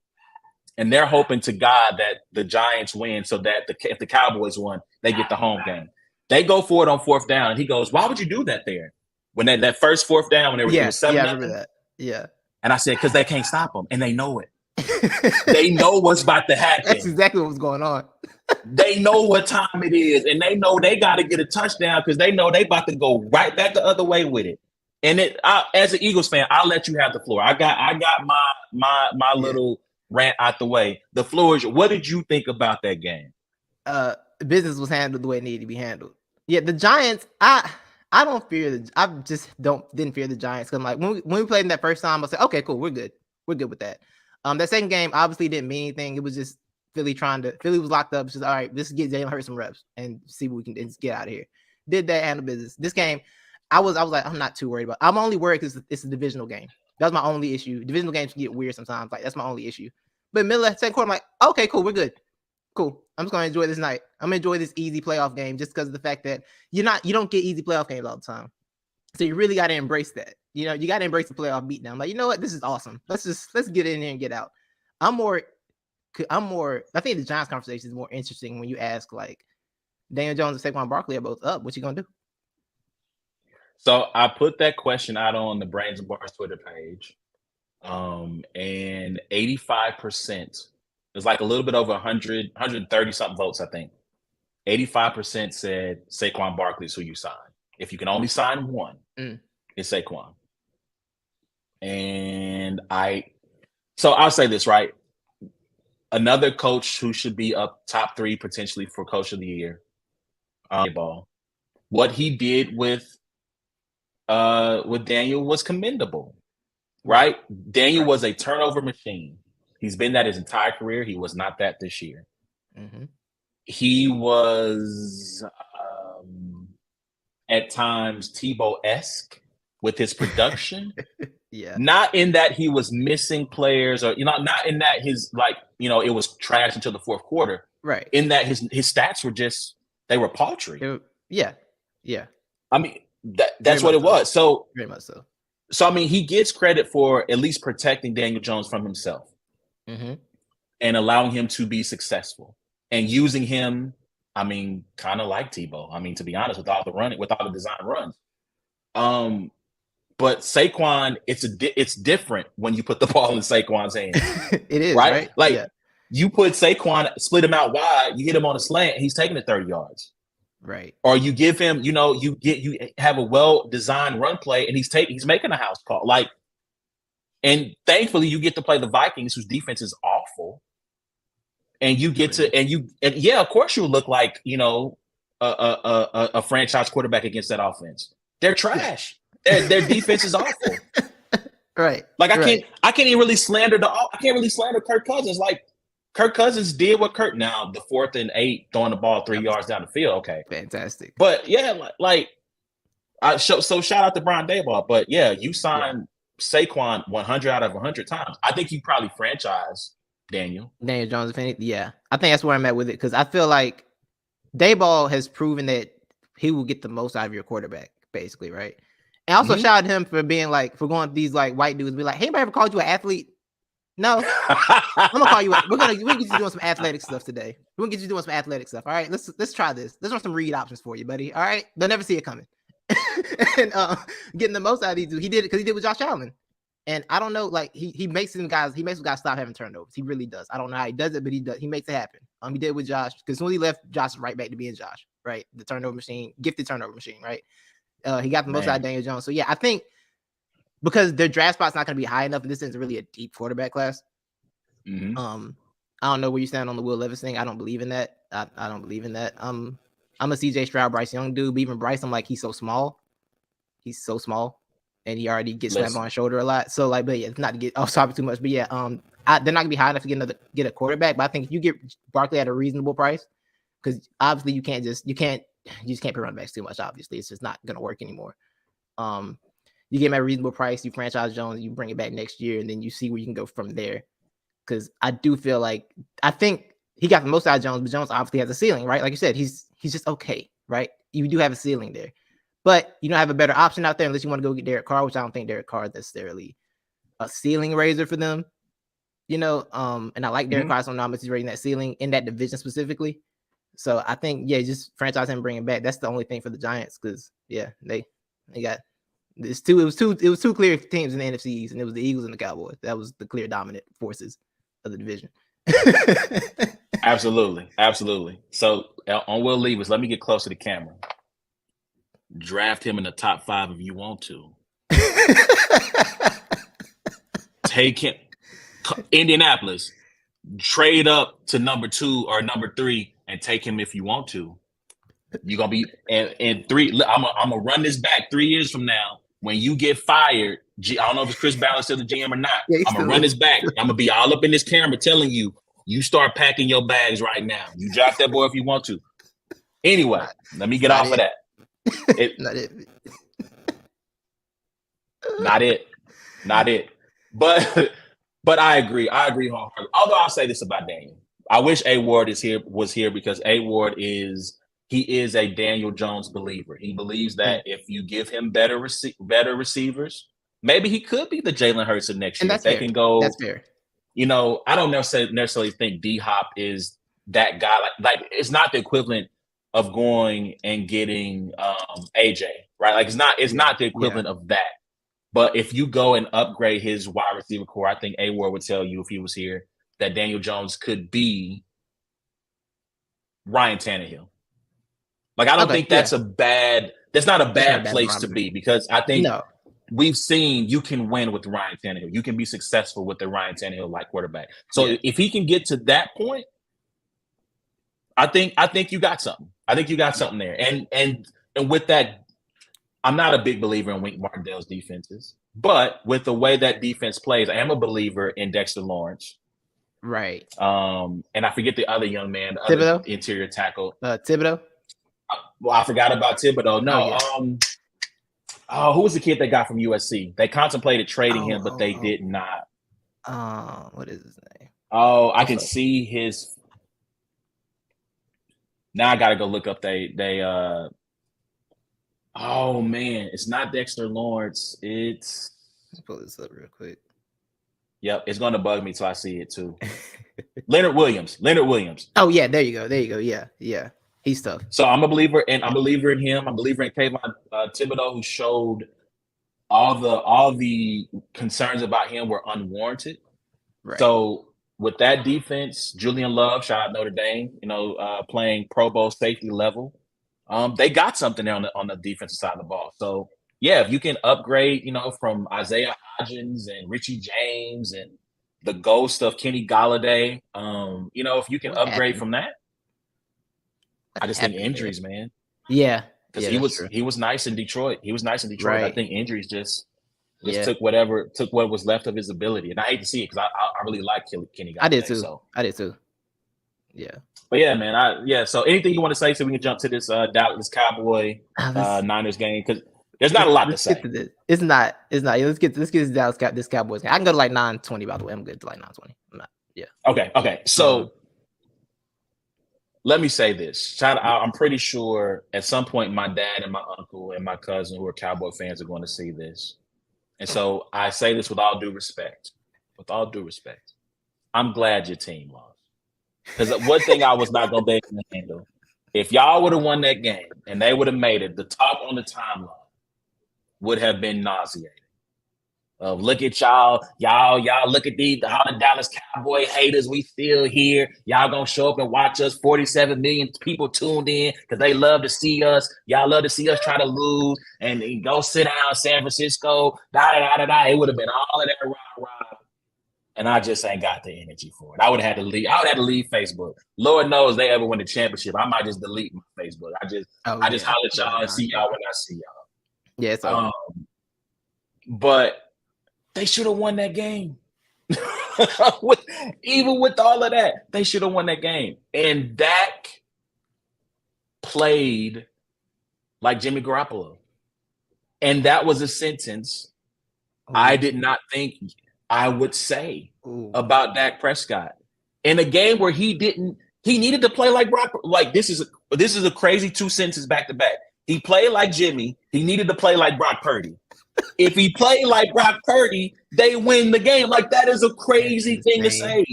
and they're hoping to God that the Giants win, so that if the Cowboys won, they get the home game. They go for it on 4th down, and he goes, "Why would you do that there?" When that first 4th down, when it was 7-0. I remember that. Yeah. And I said, because they can't stop them, and they know it. They know what's about to happen. That's exactly what was going on. They know what time it is, and they know they got to get a touchdown because they know they about to go right back the other way with it. And as an Eagles fan, I'll let you have the floor. I got my little rant out the way. The floor is. What did you think about that game? Business was handled the way it needed to be handled. Yeah, the Giants. I don't fear I just didn't fear the Giants. Cause I'm like when we played them that first time, I said, okay, cool, we're good with that. That second game obviously didn't mean anything. It was just Philly was locked up. Just all right, let's get Jalen Hurts some reps and see what we can do. Just get out of here. Did that, handle business. This game, I was like, I'm not too worried about. I'm only worried because it's a divisional game. That's my only issue. Divisional games can get weird sometimes. Like that's my only issue. But middle of the second quarter, I'm like, okay, cool, we're good. Cool. I'm just gonna enjoy this night. I'm gonna enjoy this easy playoff game just because of the fact that you don't get easy playoff games all the time. So you really got to embrace that. You know, you got to embrace the playoff beatdown. I'm like, you know what? This is awesome. Let's get in there and get out. I think the Giants conversation is more interesting when you ask like Daniel Jones and Saquon Barkley are both up. What you gonna do? So I put that question out on the Brains and Bars Twitter page, and 85%. It was like a little bit over 100, 130 something votes, I think. 85% said Saquon Barkley is who you sign. If you can only sign one, it's Saquon. And so I'll say this, right? Another coach who should be up top 3 potentially for coach of the year. What he did with Daniel was commendable, right? Daniel was a turnover machine. He's been that his entire career. He was not that this year. Mm-hmm. He was at times Tebow-esque with his production. Yeah. Not in that he was missing players or, not in that his, it was trash until the fourth quarter. Right. In that his stats were they were paltry. Yeah. I mean, that's what it was. So very much so. So, I mean, he gets credit for at least protecting Daniel Jones from himself and allowing him to be successful and using him, I mean, kind of like Tebow. I mean, to be honest, with all the design runs. But Saquon, it's different when you put the ball in Saquon's hands. It is, right? Like, you put Saquon, split him out wide, you hit him on a slant, he's taking it 30 yards. Right. Or you give him, you have a well-designed run play and he's making a house call. Like, and thankfully you get to play the Vikings, whose defense is awful. And you get to, and of course you look like, a franchise quarterback against that offense. They're trash. Their defense is awful. Right. Like I can't even really slander Kirk Cousins. Like, Kirk Cousins did what now the 4th and 8 throwing the ball 3 yards down the field. Okay. Fantastic. But so shout out to Brian Daboll. But yeah, you signed Saquon 100 out of 100 times. I think you probably franchise Daniel Jones. If anything, yeah. I think that's where I'm at with it because I feel like Daboll has proven that he will get the most out of your quarterback, basically, right? And also shout out him for being for going to these white dudes be like, hey, anybody ever called you an athlete? No. I'm gonna call you. We're gonna get you doing some athletic stuff today. We're gonna get you doing some athletic stuff. All right, let's try this. Let's run some read options for you, buddy. All right, they'll never see it coming. And getting the most out of these dudes, he did it because he did with Josh Allen. And I don't know, he makes guys stop having turnovers. He really does. I don't know how he does it, but he does. He makes it happen. He did it with Josh because when he left, Josh is right back to being Josh, right? The turnover machine, gifted turnover machine, right? He got the most out of Daniel Jones. So yeah, I think because their draft spot's not going to be high enough, and this isn't really a deep quarterback class. I don't know where you stand on the Will Levis thing. I don't believe in that. I don't believe in that. I'm a CJ Stroud, Bryce Young dude. But even Bryce, I'm like, he's so small. He's so small, and he already gets slammed on his shoulder a lot. So but yeah, not to get off topic too much. But yeah, they're not gonna be high enough to get a quarterback. But I think if you get Barkley at a reasonable price, because obviously you just can't pay running backs too much. Obviously, it's just not gonna work anymore. You get him at a reasonable price, you franchise Jones, you bring it back next year, and then you see where you can go from there. Because I do feel I think he got the most out of Jones, but Jones obviously has a ceiling, right? Like you said, he's just okay, right? You do have a ceiling there, but you don't have a better option out there unless you want to go get Derek Carr, which I don't think Derek Carr is necessarily a ceiling raiser for them, And I like Derek Carr, so I know how much he's raising that ceiling in that division specifically. So I think, just franchise him, bring him back. That's the only thing for the Giants because, they got. It was two clear teams in the NFC East, and it was the Eagles and the Cowboys. That was the clear dominant forces. of the division. Absolutely. So on Will Levis, let me get close to the camera. Draft him in the top 5 if you want to. Take him, Indianapolis. Trade up to number 2 or number 3 and take him if you want to. You're gonna be in 3. I'm gonna run this back 3 years from now. When you get fired, I don't know if it's Chris Ballard still the GM or not. Yeah, I'm gonna run this back. I'm gonna be all up in this camera telling you, you start packing your bags right now. You draft that boy if you want to. Anyway, let me get off of that. Not it. But I agree. Wholeheartedly. Although I'll say this about Daniel. I wish A Ward was here because A Ward is a Daniel Jones believer. He believes that if you give him better receivers, maybe he could be the Jalen Hurts of next year. That's fair. Can go. That's fair. You know, I don't necessarily think D-Hop is that guy. Like it's not the equivalent of going and getting AJ, right? Like it's not the equivalent of that. But if you go and upgrade his wide receiver core, I think A Ward would tell you if he was here that Daniel Jones could be Ryan Tannehill. Like I don't think that's not a bad place to be because I think we've seen you can win with Ryan Tannehill. You can be successful with the Ryan Tannehill like quarterback. So if he can get to that point, I think you got something. I think you got something there. And with that, I'm not a big believer in Wink Martindale's defenses, but with the way that defense plays, I am a believer in Dexter Lawrence. Right. And I forget the other young man, the other interior tackle. Thibodeau. Well, I forgot about Thibodeau. No. Who was the kid they got from USC? They contemplated trading him, but they did not. What is his name? I can see his. Now I got to go look up. Oh man, it's not Dexter Lawrence. Let's pull this up real quick. Yep, it's going to bug me till I see it too. Leonard Williams. Oh yeah, there you go. Yeah. He's tough. So I'm a believer in him. I'm a believer in Kayvon Thibodeau, who showed all the concerns about him were unwarranted. Right. So with that defense, Julian Love, shout out Notre Dame, playing Pro Bowl safety level. They got something there on the defensive side of the ball. So yeah, if you can upgrade, from Isaiah Hodgins and Richie James and the ghost of Kenny Golladay, if you can upgrade from that. I just think injuries, man. Yeah. Because he was nice in Detroit. Right. I think injuries just took what was left of his ability. And I hate to see it because I really like Kenny Golladay. I did too. Yeah. But yeah, man. So anything you want to say so we can jump to this Dallas Cowboy Niners game? Because there's not a lot to say. It's not. Let's get this Cowboys game. I can go to like 9:20, by the way. I'm good to like 9:20. I'm not. Yeah. Okay. So let me say this. I'm pretty sure at some point my dad and my uncle and my cousin who are Cowboy fans are going to see this. And so I say this with all due respect. I'm glad your team lost. Because one thing I was not going to be able to handle, if y'all would have won that game and they would have made it, the talk on the timeline would have been nauseating. Look at y'all look at all the Dallas Cowboy haters. We still here. Y'all gonna show up and watch us. 47 million people tuned in because they love to see us. Y'all love to see us try to lose and go sit down in San Francisco. It would have been all of that rah. And I just ain't got the energy for it. I would have had to leave. I would have to leave Facebook. Lord knows they ever win the championship. I might just delete my Facebook. I just holler at y'all and see y'all when I see y'all. Yeah, it's okay. But they should have won that game. Even with all of that, they should have won that game. And Dak played like Jimmy Garoppolo. And that was a sentence I did not think I would say about Dak Prescott. In a game where he needed to play like Brock. Like this is a crazy 2 sentences back to back. He played like Jimmy. He needed to play like Brock Purdy. If he played like Brock Purdy, they win the game. Like that is a crazy thing to say.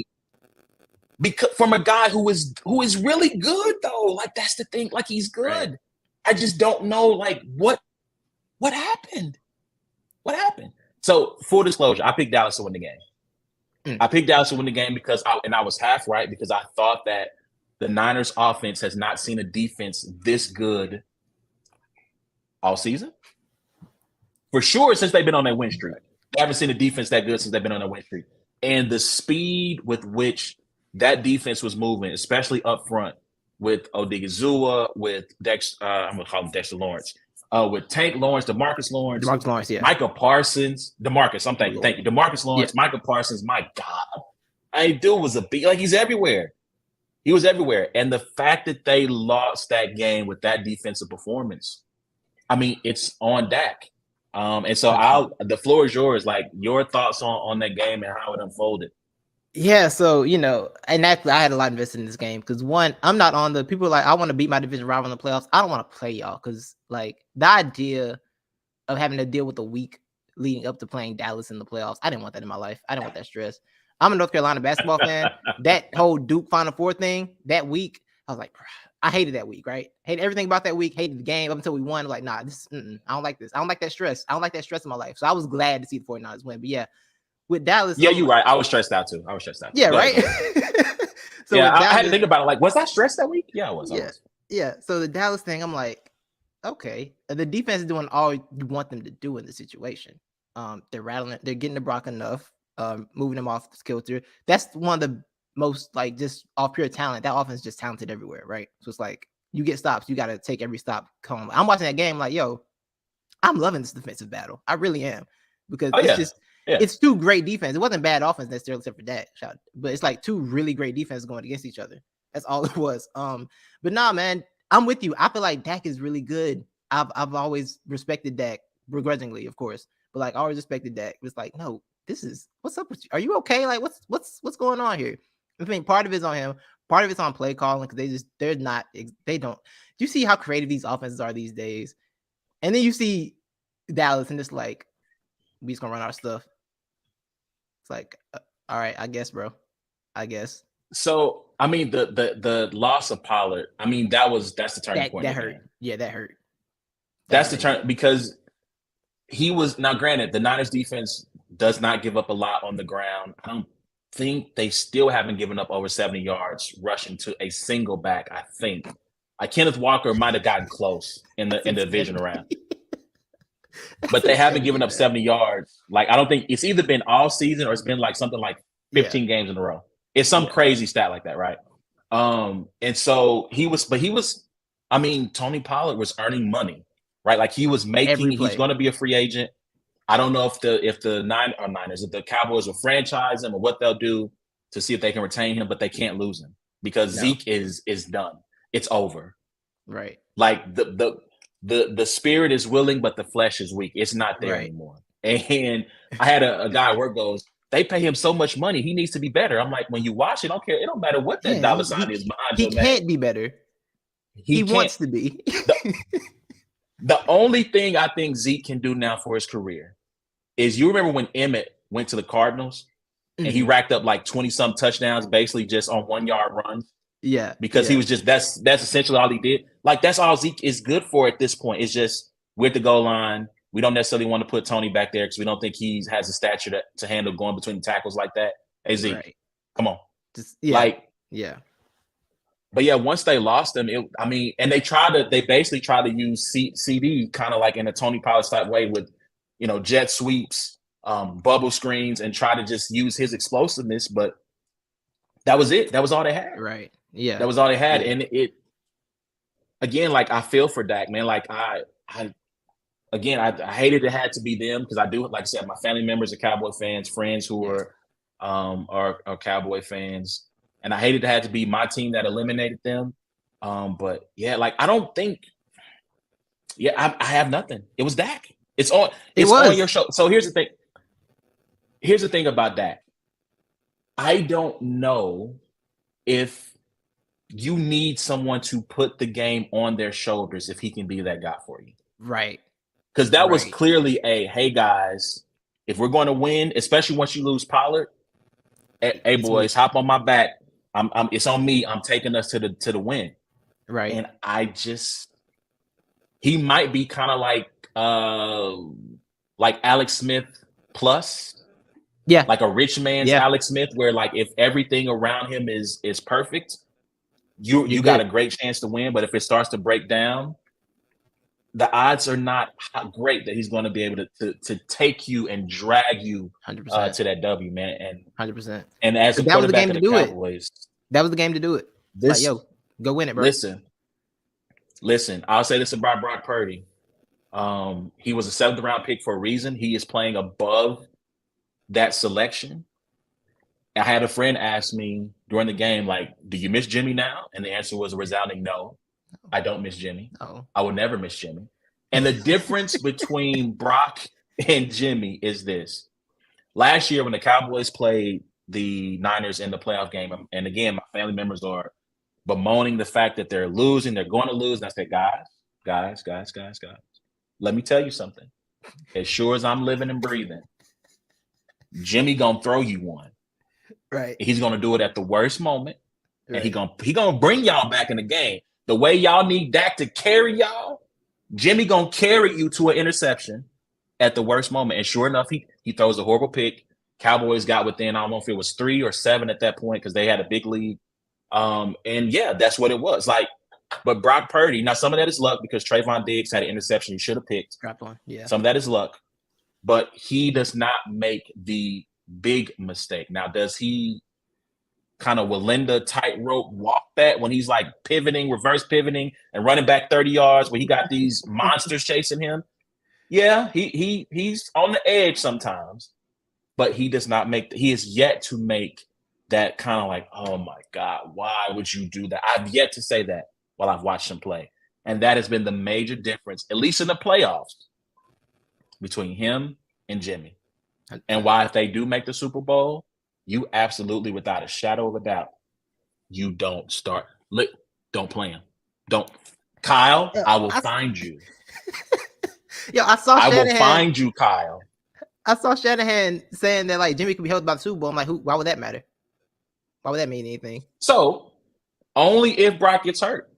Because from a guy who is really good though. Like that's the thing. Like he's good. Right. I just don't know like what happened. What happened? So full disclosure, I picked Dallas to win the game. I picked Dallas to win the game because I was half right because I thought that the Niners offense has not seen a defense this good all season. For sure, since they've been on that win streak. They haven't seen a defense that good since they've been on that win streak. And the speed with which that defense was moving, especially up front with Odigizua, with I'm going to call him Dexter Lawrence, with Tank Lawrence, DeMarcus Lawrence, yeah. Micah Parsons, DeMarcus, thank you. DeMarcus Lawrence, yeah. Micah Parsons, my God. Dude was he's everywhere. He was everywhere. And the fact that they lost that game with that defensive performance, I mean, it's on Dak. And so the floor is yours. Like your thoughts on that game and how it unfolded. Yeah, so and actually I had a lot invested in this game because one, I'm not on the people like I want to beat my division rival in the playoffs. I don't want to play y'all because like the idea of having to deal with the week leading up to playing Dallas in the playoffs, I didn't want that in my life. I didn't want that stress. I'm a North Carolina basketball fan. That whole Duke Final Four thing that week, I was like, I hated that week, right? Hated everything about that week. Hated the game up until we won. Like, nah, I don't like this. I don't like that stress. I don't like that stress in my life. So I was glad to see the 49ers win. But yeah, with Dallas. Yeah, you're right. I was stressed out too. Yeah, right? So yeah, Dallas, I had to think about it. Like, was I stressed that week? Yeah, I was. Yeah. So the Dallas thing, I'm like, okay. The defense is doing all you want them to do in the situation. They're rattling. They're getting the Brock enough. Moving them off the kilter. That's one of the most like just off pure talent. That offense is just talented everywhere, right? So it's like you get stops, you got to take every stop. I'm watching that game like, yo, I'm loving this defensive battle. I really am because it's two great defense. It wasn't bad offense necessarily except for Dak, but it's like two really great defenses going against each other. That's all it was. But nah, man, I'm with you. I feel like Dak is really good. I've always respected Dak, begrudgingly, of course, but like I always respected Dak. It's like, no. What's up with you? Are you okay? Like, what's going on here? I mean, part of it's on him, part of it's on play calling because they don't. Do you see how creative these offenses are these days? And then you see Dallas, and it's like, we just gonna run our stuff. It's like, all right, I guess, bro. I guess. So, I mean, the loss of Pollard. I mean, that's the turning point. That hurt. Yeah, that hurt. That's the turn because he was now. Granted, the Niners defense does not give up a lot on the ground. I don't think they still haven't given up over 70 yards rushing to a single back. I think Kenneth Walker might have gotten close in the division round, but they haven't given up 70 yards. Like I don't think it's either been all season or it's been like something like 15 games in a row. It's some crazy stat like that, right? And so he was. I mean, Tony Pollard was earning money, right? Like he was making. He's going to be a free agent. I don't know if the Niners, if the Cowboys will franchise him or what they'll do to see if they can retain him, but they can't lose him because Zeke is done. It's over. Right. Like the spirit is willing, but the flesh is weak. It's not there anymore. And I had a guy at work goes, they pay him so much money, he needs to be better. I'm like, when you watch it, I don't care. It don't matter what that dollar sign is behind your name. He can't be better. He wants to be. The only thing I think Zeke can do now for his career is you remember when Emmett went to the Cardinals and he racked up like 20-some touchdowns basically just on 1-yard runs? Yeah. Because he was just that's essentially all he did. Like that's all Zeke is good for at this point. It's just with the goal line. We don't necessarily want to put Tony back there because we don't think he has the stature to handle going between the tackles like that. Hey Zeke, come on. But yeah, once they lost him, and they basically tried to use CD kind of like in a Tony Pollard type way with, jet sweeps, bubble screens, and try to just use his explosiveness. But that was it. That was all they had. Right. Yeah. That was all they had. Yeah. And it, again, like I feel for Dak, man. Like I hated it had to be them because I do, like I said, my family members are Cowboy fans, friends who are Cowboy fans. And I hated it had to be my team that eliminated them. But yeah, like I don't think. Yeah, I have nothing. It was Dak. It's on your show. So here's the thing. Here's the thing about Dak. I don't know if you need someone to put the game on their shoulders if he can be that guy for you. Right. Because that was clearly hey guys, if we're going to win, especially once you lose Pollard, hey boys, hop on my back. It's on me. I'm taking us to the win. Right. And he might be kind of like Alex Smith plus, Yeah. Like a rich man's Alex Smith, where like if everything around him is perfect, you got a great chance to win. But if it starts to break down, the odds are not great that he's going to be able to take you and drag you 100%. to that W, man. And 100%. And as a quarterback of the Cowboys, that was the game to do it. Like, yo, go win it, bro. Listen. I'll say this about Brock Purdy. He was a 7th round pick for a reason. He is playing above that selection. I had a friend ask me during the game, like, do you miss Jimmy now? And the answer was a resounding no. I don't miss Jimmy. I will never miss Jimmy. And the difference between Brock and Jimmy is this. Last year when the Cowboys played the Niners in the playoff game, and again, my family members are bemoaning the fact that they're losing, they're going to lose. And I said, guys, let me tell you something. As sure as I'm living and breathing, Jimmy gonna throw you one. Right. He's gonna do it at the worst moment. Right. And he gonna bring y'all back in the game. The way y'all need Dak to carry y'all, Jimmy gonna carry you to an interception at the worst moment. And sure enough, he throws a horrible pick. Cowboys got within, I don't know if it was 3 or 7 at that point because they had a big lead. And yeah, that's what it was. Like, but Brock Purdy, now some of that is luck because Trayvon Diggs had an interception he should have picked. Dropped one, yeah. Some of that is luck, but he does not make the big mistake. Now, does he kind of Walinda tightrope walk that when he's like pivoting, reverse pivoting, and running back 30 yards where he got these monsters chasing him? Yeah, he's on the edge sometimes, but he does not make. He is yet to make that kind of like, oh my God, why would you do that? I've yet to say that while I've watched him play, and that has been the major difference, at least in the playoffs, between him and Jimmy. And why, if they do make the Super Bowl, you absolutely, without a shadow of a doubt, you don't start. Don't play him. Don't, Kyle. I will find you. Yo, I will find you, Kyle. I saw Shanahan saying that like Jimmy could be held by the Super Bowl. I'm like, why would that matter? Why would that mean anything? So, only if Brock gets hurt.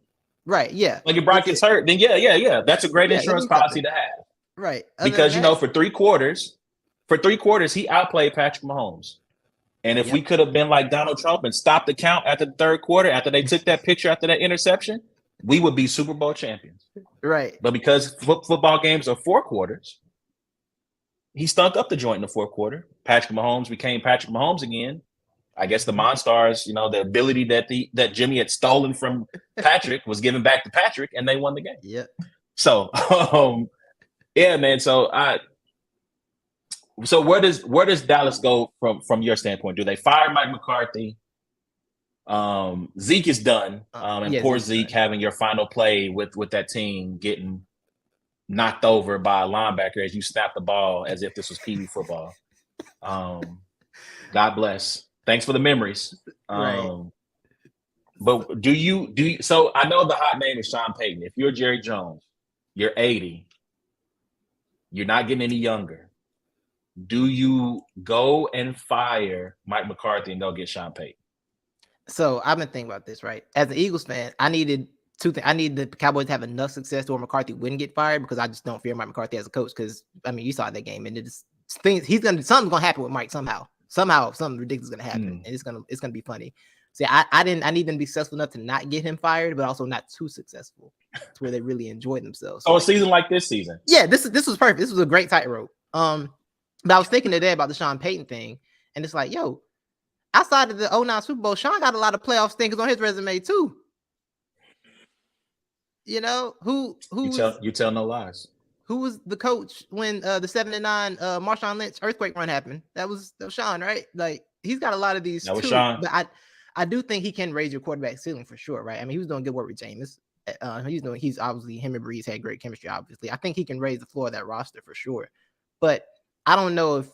Right, yeah. Like if Brock gets hurt, then yeah. That's a great insurance policy to have. Right. Because, for 3 quarters, he outplayed Patrick Mahomes. And if we could have been like Donald Trump and stopped the count after the 3rd quarter, after they took that picture after that interception, we would be Super Bowl champions. Right. But because football games are 4 quarters, he stunk up the joint in the 4th quarter. Patrick Mahomes became Patrick Mahomes again. I guess the Monstars, the ability that Jimmy had stolen from Patrick was given back to Patrick, and they won the game. Yeah. So, yeah, man. So where does Dallas go from your standpoint? Do they fire Mike McCarthy? Zeke is done, and poor Zeke having your final play with that team getting knocked over by a linebacker as you snap the ball as if this was Pee Wee football. God bless. Thanks for the memories. Right. But do you? So I know the hot name is Sean Payton. If you're Jerry Jones, you're 80. You're not getting any younger. Do you go and fire Mike McCarthy and go get Sean Payton? So I've been thinking about this, right? As an Eagles fan, I needed 2 things. I need the Cowboys to have enough success to where McCarthy wouldn't get fired because I just don't fear Mike McCarthy as a coach. Because you saw that game, and something's gonna happen with Mike somehow. Somehow something ridiculous is gonna happen, and it's gonna be funny. See, I need them to be successful enough to not get him fired, but also not too successful to where they really enjoy themselves. So a season like this season, yeah, this was perfect. This was a great tightrope. But I was thinking today about the Sean Payton thing, and it's like, yo, outside of the 2009 Super Bowl, Sean got a lot of playoff stinkers on his resume too. Who you tell no lies. Who was the coach when the 7-9 Marshawn Lynch earthquake run happened? That was Sean, right? Like he's got a lot of these too. Sean. But I do think he can raise your quarterback ceiling for sure, right? I mean, he was doing good work with Jameis. He's obviously, him and Breeze had great chemistry, obviously. I think he can raise the floor of that roster for sure. But I don't know if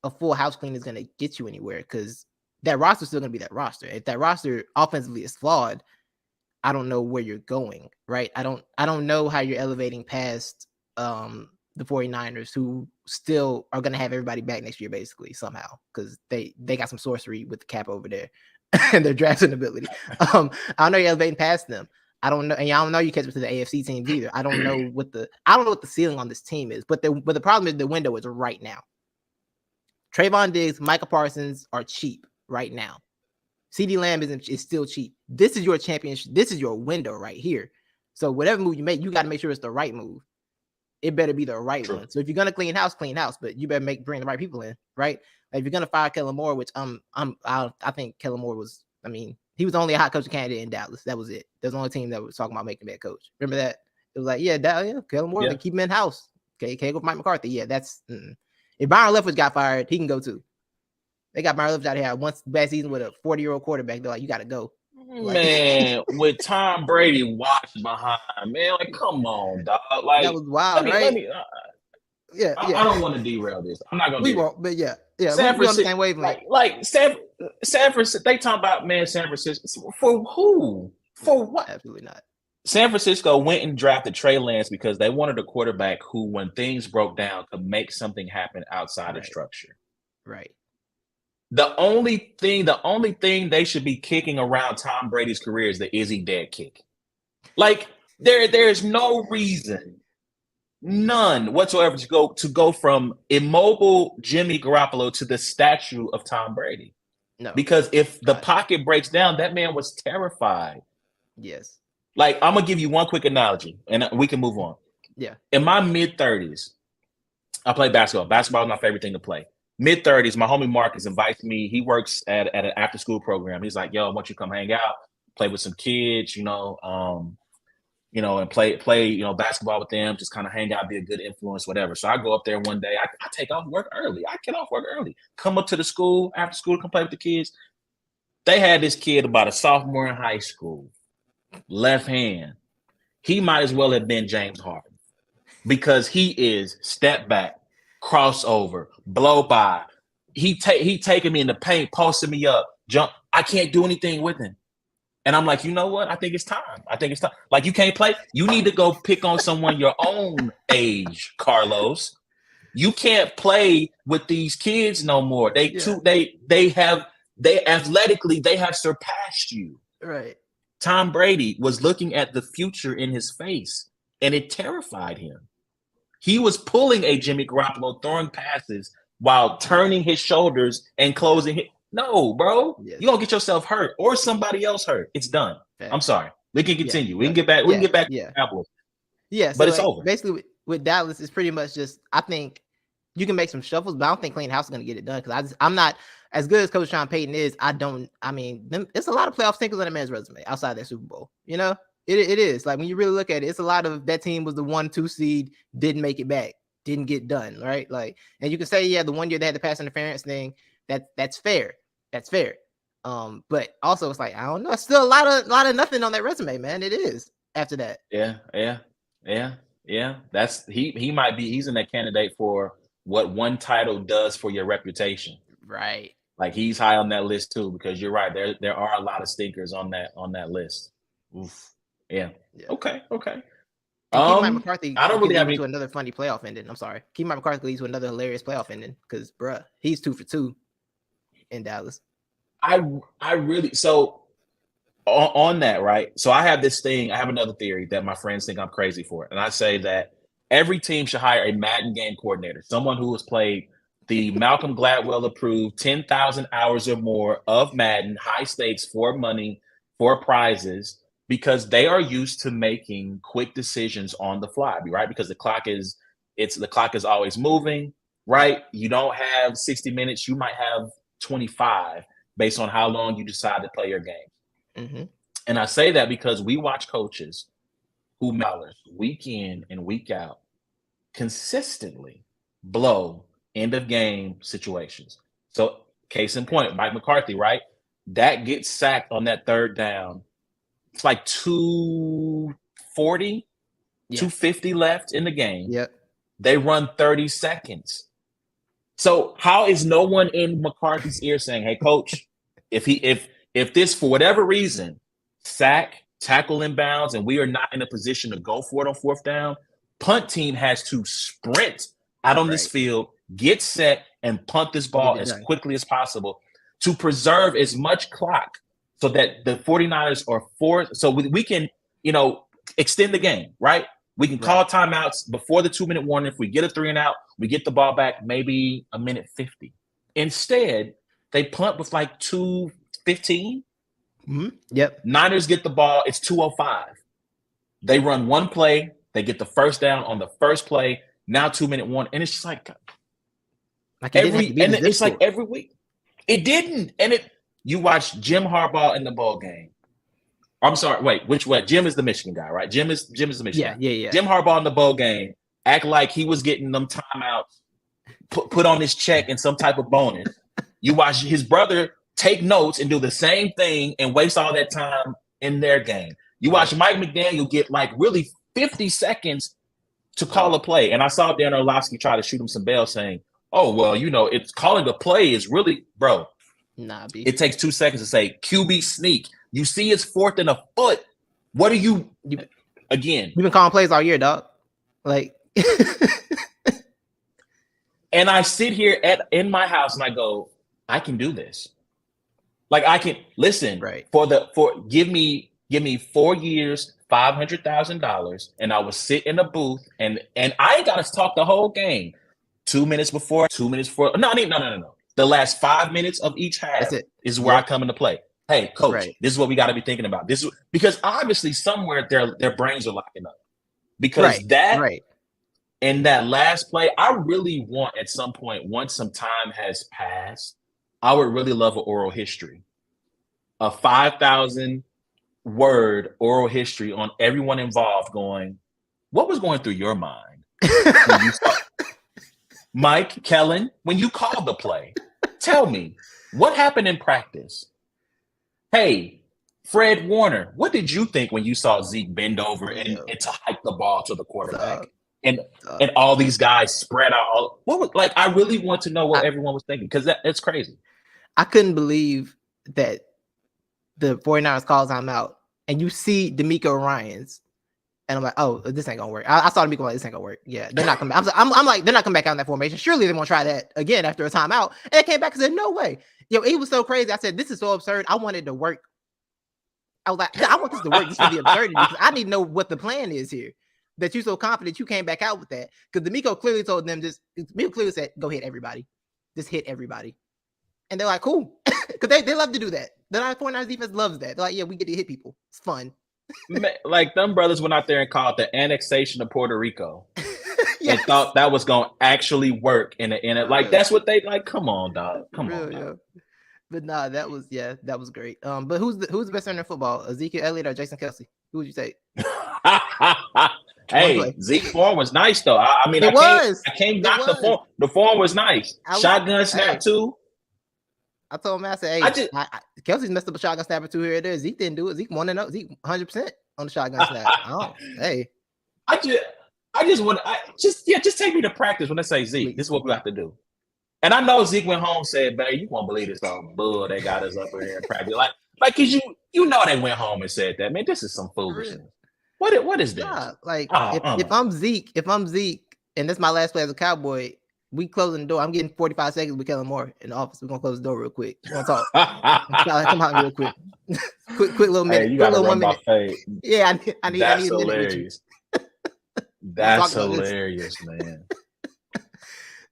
a full house clean is going to get you anywhere because that roster is still going to be that roster. If that roster offensively is flawed, I don't know where you're going, right? I don't know how you're elevating past the 49ers, who still are going to have everybody back next year, basically, somehow, because they got some sorcery with the cap over there and their drafting ability. I don't know you're elevating past them. I don't know, and I don't know you catch up to the AFC teams either. I don't know what the ceiling on this team is, but the problem is the window is right now. Trayvon Diggs, Micah Parsons are cheap right now. CeeDee Lamb is still cheap. This is your championship. This is your window right here. So whatever move you make, you got to make sure it's the right move. It better be the right one. So if you're gonna clean house, but you better bring the right people in, right? Like if you're gonna fire Kellen Moore, which I think Kellen Moore was. I mean, he was only a hot coaching candidate in Dallas. That was it. There's the only team that was talking about making that coach. Remember that? It was like, Kellen Moore, they keep him in house. Okay, can't go for Mike McCarthy. Yeah, that's if Byron Leftwich got fired, he can go too. They got Byron Leftwich out here once bad season with a 40-year-old quarterback. They're like, you got to go. Man, with Tom Brady watched behind, man, like, come on, dog. Like, that was wild, right? I don't want to derail this. I'm not gonna. We won't, but yeah. San we on the same wavelength. Like San Francisco. They talking about, man, San Francisco for who? For what? Absolutely not. San Francisco went and drafted Trey Lance because they wanted a quarterback who, when things broke down, could make something happen outside of structure. Right. The only thing they should be kicking around Tom Brady's career is the "is he dead" kick. Like there's no reason, none whatsoever, to go from immobile Jimmy Garoppolo to the statue of Tom Brady. No, because if the pocket breaks down, that man was terrified. Yes. Like, I'm gonna give you one quick analogy, and we can move on. Yeah. In my mid-30s, I play basketball. Basketball is my favorite thing to play. Mid-30s, my homie Marcus invites me. He works at an after-school program. He's like, "Yo, I want you to come hang out, play with some kids, and play basketball with them. Just kind of hang out, be a good influence, whatever." So I go up there one day. I take off work early. I get off work early. Come up to the school after school to come play with the kids. They had this kid about a sophomore in high school, left hand. He might as well have been James Harden because he is step back, crossover, blow by. He taking me in the paint, posting me up, jump. I can't do anything with him. And I'm like, you know what? I think it's time. Like, you can't play. You need to go pick on someone your own age, Carlos. You can't play with these kids no more. They athletically have surpassed you. Right. Tom Brady was looking at the future in his face, and it terrified him. He was pulling a Jimmy Garoppolo, throwing passes while turning his shoulders and closing it. No, bro. Yes. You're going to get yourself hurt or somebody else hurt. It's done. I'm sorry. We can continue. We can get back. We can get back to the Cowboys. Yeah, but it's over. Basically, with Dallas, it's pretty much just, I think you can make some shuffles, but I don't think clean house is going to get it done because I'm not as good as Coach Sean Payton is. It's a lot of playoff stinkers on that man's resume outside that Super Bowl. You know, it is. Like, when you really look at it, it's a lot of that team was the 1-2 seed, didn't make it back, didn't get done, right? Like, and you can say, the one year they had the pass interference thing, that's fair. That's fair. But also it's like, I don't know, it's still a lot of nothing on that resume, man. It is after that. Yeah. That's he's in that candidate for what one title does for your reputation. Right. Like, he's high on that list too, because you're right. There are a lot of stinkers on that list. Oof. Yeah. Okay. Mike McCarthy, I don't really have to another funny playoff ending. I'm sorry. Keep Mike McCarthy leads to another hilarious playoff ending because, bruh, he's 2 for 2 in Dallas. I really, so on that, right? So I have another theory that my friends think I'm crazy for. And I say that every team should hire a Madden game coordinator, someone who has played the Malcolm Gladwell approved 10,000 hours or more of Madden, high stakes, for money, for prizes, because they are used to making quick decisions on the fly, right? Because the clock is always moving, right? You don't have 60 minutes. You might have 25 based on how long you decide to play your game. Mm-hmm. And I say that because we watch coaches who week in and week out consistently blow end of game situations. So case in point, Mike McCarthy, right? That gets sacked on that third down. It's like 240, 250 left in the game. Yep. They run 30 seconds. So how is no one in McCarthy's ear saying, "Hey, coach, if this, for whatever reason, sack, tackle inbounds, and we are not in a position to go for it on fourth down, punt team has to sprint out on this field, get set, and punt this ball as quickly as possible to preserve as much clock so that the 49ers are forced, so we can, extend the game, right? We can call timeouts before the 2-minute warning. If we get a 3 and out, we get the ball back maybe a minute 50. Instead, they punt with like 2:15. Yep. Niners get the ball. It's 2:05. They run one play. They get the first down on the first play. Now 2-minute warning, and it's just like it's like every week. It didn't, and you watch Jim Harbaugh in the bowl game. I'm sorry, wait, which way? Jim is the Michigan guy, right? Jim is the Michigan guy. Yeah. Jim Harbaugh in the bowl game act like he was getting them timeouts put on his check and some type of bonus. You watch his brother take notes and do the same thing and waste all that time in their game. You watch Mike McDaniel get like really 50 seconds to call a play. And I saw Dan Orlovsky try to shoot him some bail saying, oh, well, it's calling a play is really, bro. Nah, B. It takes 2 seconds to say QB sneak. You see it's 4th and a foot. What are you again? You've been calling plays all year, dog. Like and I sit here in my house and I go, I can do this. Like I can listen give me 4 years, $500,000, and I will sit in a booth and I ain't gotta talk the whole game. 2 minutes before, 2 minutes before. No. The last 5 minutes of each half is where I come into play. Hey, coach, this is what we got to be thinking about. This is because obviously somewhere their brains are locking up. Because in that last play, I really want at some point, once some time has passed, I would really love an oral history. A 5,000 word oral history on everyone involved going, what was going through your mind when you saw Mike, Kellen, when you called the play? Tell me, what happened in practice? Hey, Fred Warner, what did you think when you saw Zeke bend over and to hike the ball to the quarterback? And all these guys spread out. I really want to know what everyone was thinking because it's crazy. I couldn't believe that the 49ers calls time out and you see D'Amico Ryans. And I'm like, oh, this ain't gonna work. I saw D'Amico like, this ain't gonna work. Yeah, they're not coming. I'm like, they're not coming back out in that formation. Surely they won't try that again after a timeout. And they came back and said, no way. It was so crazy. I said, this is so absurd. I wanted to work. I was like, I want this to work just for the absurdity because I need to know what the plan is here. That you're so confident you came back out with that. Because D'Amico clearly told them D'Amico clearly said, go hit everybody. Just hit everybody. And they're like, cool. Because they love to do that. The 49ers defense loves that. They're like, yeah, we get to hit people. It's fun. Like them brothers went out there and called the annexation of Puerto Rico and thought that was going to actually work in it. Like, that's what they like. Come on, dog. Come on. Dog. But nah, that was great. But who's the best center in football? Ezekiel Elliott or Jason Kelce? Who would you take? Hey, Zeke's form was nice though. I mean, I came back the form. The form was nice. Shotgun snap too. I told him, I said, hey, Kelsey's messed up a shotgun snap or two here or there. Zeke didn't do it. Zeke 1-0. Zeke 100% on the shotgun snap. Hey. I just want just take me to practice when they say Zeke. This is what we have to do. And I know Zeke went home and said, "Babe, you won't believe this all bull they got us up in here in practice." Like, cause you know they went home and said that. Man, this is some foolishness. What is this? Nah, like if I'm Zeke, and this is my last play as a Cowboy, we closing the door. I'm getting 45 seconds with Kellen Moore in the office. We're gonna close the door real quick. We're gonna talk. Come out real quick. quick little minute. Hey, you gotta run my fade. Yeah, I need That's a minute hilarious. That's hilarious, man.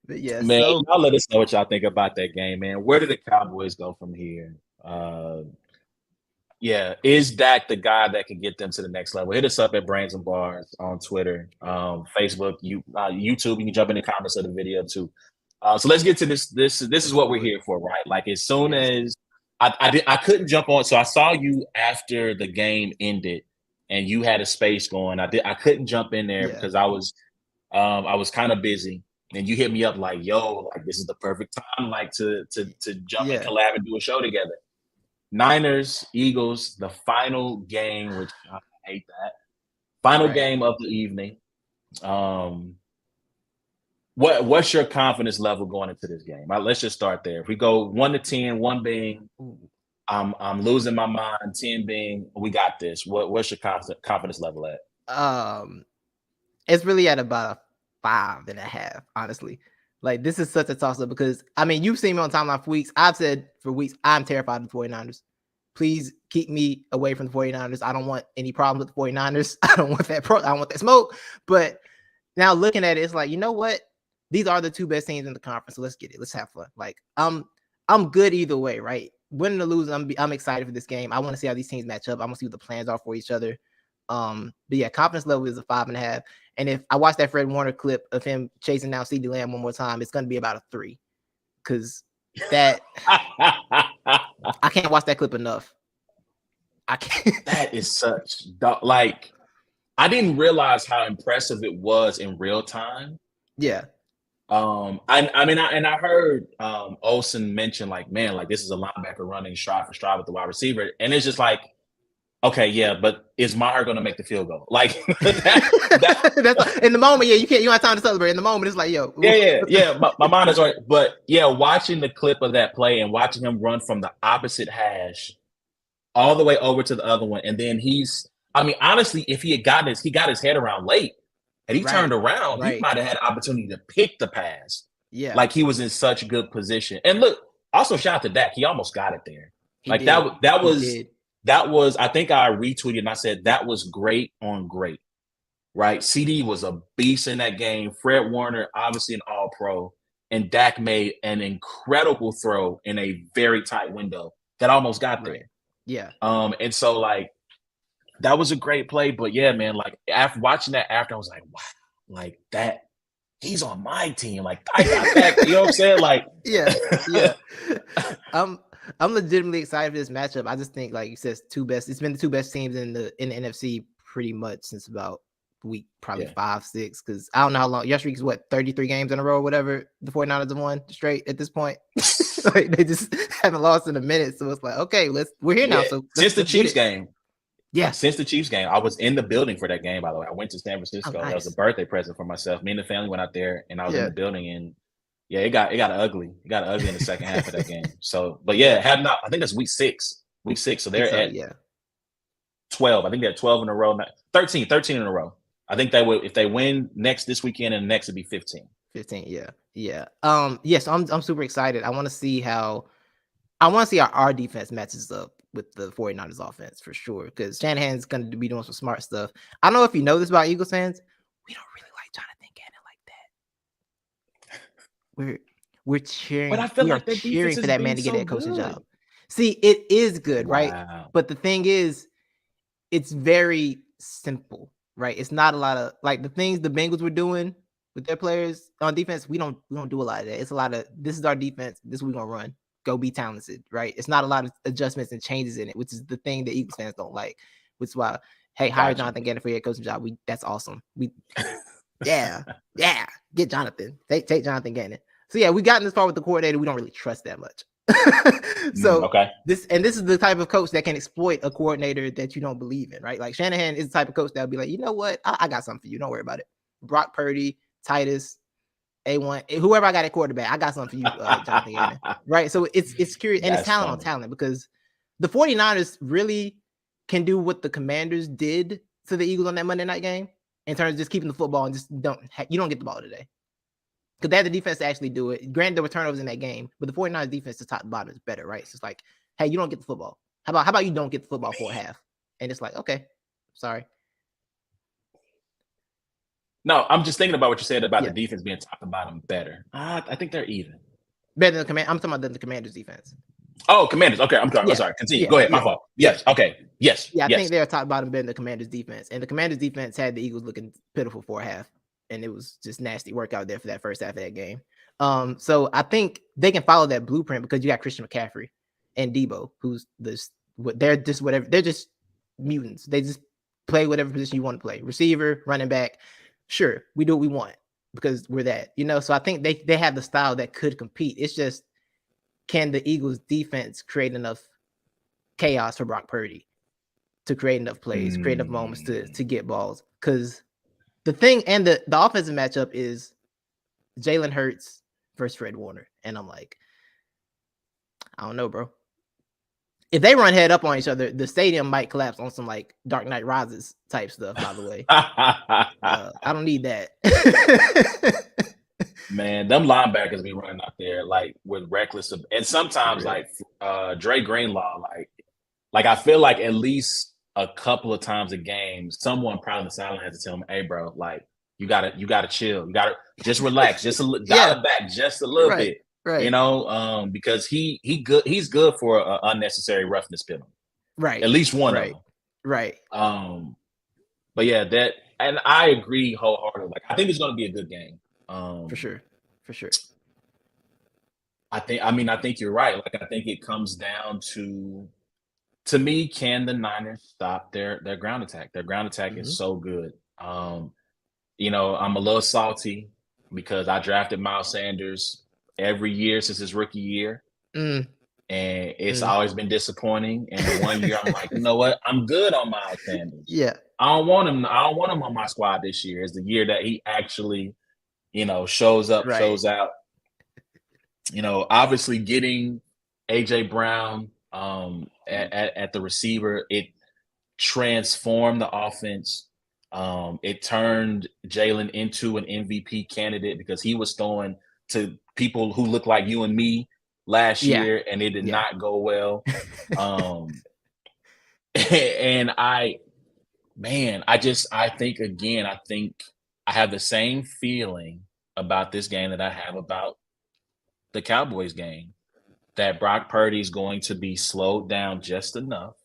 But yeah, man, y'all let us know what y'all think about that game, man. Where do the Cowboys go from here? Is Dak the guy that can get them to the next level? Hit us up at Brains and Bars on Twitter, Facebook, YouTube. You can jump in the comments of the video too. So let's get to this. This is what we're here for, right? Like as soon as I couldn't jump on, so I saw you after the game ended, and you had a space going. I couldn't jump in there because I was kind of busy. And you hit me up like, yo, like this is the perfect time, like to jump and collab and do a show together. Niners, Eagles, the final game, which I hate that. Final game of the evening. What's your confidence level going into this game? Let's just start there. If we go 1 to 10, 1 being I'm losing my mind, 10 being we got this. What's your confidence level at? It's really at about a 5.5, honestly. Like, this is such a toss-up because, I mean, you've seen me on timeline for weeks. I've said for weeks, I'm terrified of the 49ers. Please keep me away from the 49ers. I don't want any problems with the 49ers. I don't want that smoke. But now looking at it, it's like, you know what? these are the two best teams in the conference. So let's get it. Let's have fun. Like I'm good either way, right? Winning or losing, I'm excited for this game. I want to see how these teams match up. I want to see what the plans are for each other. But yeah, confidence level is a 5.5. And if I watch that Fred Warner clip of him chasing down CeeDee Lamb one more time, it's going to be about a 3. Because that I can't watch that clip enough. I can't. That is such like I didn't realize how impressive it was in real time. Yeah. I heard Olsen mention like, man, like this is a linebacker running stride for stride with the wide receiver, and it's just like, okay, yeah, but is Maher going to make the field goal? Like that's in the moment, yeah, you don't have time to celebrate. In the moment, it's like, yo, yeah. My mind is right, but yeah, watching the clip of that play and watching him run from the opposite hash all the way over to the other one, and then honestly, if he got his head around late. And he turned around, he might have had an opportunity to pick the pass. Yeah. Like he was in such good position. And look, also shout out to Dak. He almost got it there. That was, I think I retweeted and I said, that was great on great. Right? CD was a beast in that game. Fred Warner, obviously an all-pro. And Dak made an incredible throw in a very tight window that almost got there. Yeah. And so like, that was a great play, but yeah, man, like after watching that I was like, wow, like that, he's on my team. Like I got that, you know what I'm saying? Like, yeah. I'm legitimately excited for this matchup. I just think, like you said, it's been the two best teams in the NFC pretty much since about week probably 5, 6. Because I don't know how long. Yesterday is what 33 games in a row, or whatever. The 49ers have won straight at this point. Like they just haven't lost in a minute. So it's like, okay, we're here now. So since the Chiefs game. Yeah. Since the Chiefs game, I was in the building for that game, by the way. I went to San Francisco. That was a birthday present for myself. Me and the family went out there and I was in the building, and it got ugly. It got ugly in the second half of that game. So, but yeah, I think that's week 6. So they're at 12. I think they're 12 in a row. 13 in a row. I think they would, if they win this weekend and next, it'd be 15. 15, yeah. Yes, I'm super excited. I want to see how our defense matches up with the 49ers offense for sure, because Shanahan's going to be doing some smart stuff. I don't know if you know this about Eagles fans. We don't really like Jonathan Gannon like that. We're cheering. But I feel like cheering for that man to get that coaching job. See, it is good, right? But the thing is, it's very simple, right? It's not a lot of like the things the Bengals were doing with their players on defense. We don't do a lot of that. It's a lot of, this is our defense. This is what we're gonna run. Go be talented, right? It's not a lot of adjustments and changes in it, which is the thing that Eagles fans don't like. Which is why, hey, hire Jonathan Gannon for your coaching job. That's awesome. Get Jonathan. Take Jonathan Gannon. So yeah, we gotten this far with the coordinator. We don't really trust that much. So this is the type of coach that can exploit a coordinator that you don't believe in, right? Like Shanahan is the type of coach that'll be like, you know what? I got something for you. Don't worry about it. Brock Purdy, Titus, A1, whoever I got at quarterback, I got something for you, Jonathan Gannon. Right? So it's curious, and it's talent on talent, because the 49ers really can do what the Commanders did to the Eagles on that Monday night game in terms of just keeping the football and just you don't get the ball today. Because they had the defense to actually do it. Granted, there were turnovers in that game, but the 49ers defense to top to bottom is better, right? So it's like, hey, you don't get the football. How about you don't get the football for a half? And it's like, okay, sorry. No, I'm just thinking about what you said about the defense being top to bottom better. I think they're even. Better than the Commanders. I'm talking about the Commanders defense. Oh, Commanders. Okay, I'm sorry. Continue. Go ahead. My fault. Yes. Okay. Yes. Yeah, I think they're top to bottom better than the Commanders defense. And the Commanders defense had the Eagles looking pitiful for a half. And it was just nasty work out there for that first half of that game. So I think they can follow that blueprint because you got Christian McCaffrey and Debo, who's they're just whatever. They're just mutants. They just play whatever position you want to play. Receiver, running back. Sure, we do what we want because we're that, So I think they have the style that could compete. It's just, can the Eagles defense create enough chaos for Brock Purdy to create enough plays, create enough moments to get balls? Because the thing and the offensive matchup is Jalen Hurts versus Fred Warner. And I'm like, I don't know, bro. If they run head up on each other, the stadium might collapse on some like Dark Knight Rises type stuff, by the way. I don't need that. Man, them linebackers be running out there like with reckless, and sometimes like Dre Greenlaw, like I feel like at least a couple of times a game, someone probably in the sideline has to tell him, "Hey, bro, like you gotta chill. You gotta just relax, just dial it back just a little bit. Right. You know, because he's good for an unnecessary roughness penalty. Right. At least one of them. Right. But yeah, that, and I agree wholeheartedly. Like, I think it's going to be a good game. For sure. I think you're right. Like, I think it comes down to me, can the Niners stop their ground attack? Their ground attack is so good. You know, I'm a little salty because I drafted Miles Sanders every year since his rookie year. And it's always been disappointing. And the one year I'm like, you know what? I'm good on Miles Sanders. Yeah. I don't want him on my squad this year. It's the year that he actually, you know, shows up, shows out. You know, obviously getting AJ Brown at the receiver, it transformed the offense. It turned Jalen into an MVP candidate because he was throwing to people who look like you and me last year, and it did not go well. And I think I have the same feeling about this game that I have about the Cowboys game, that Brock Purdy is going to be slowed down just enough,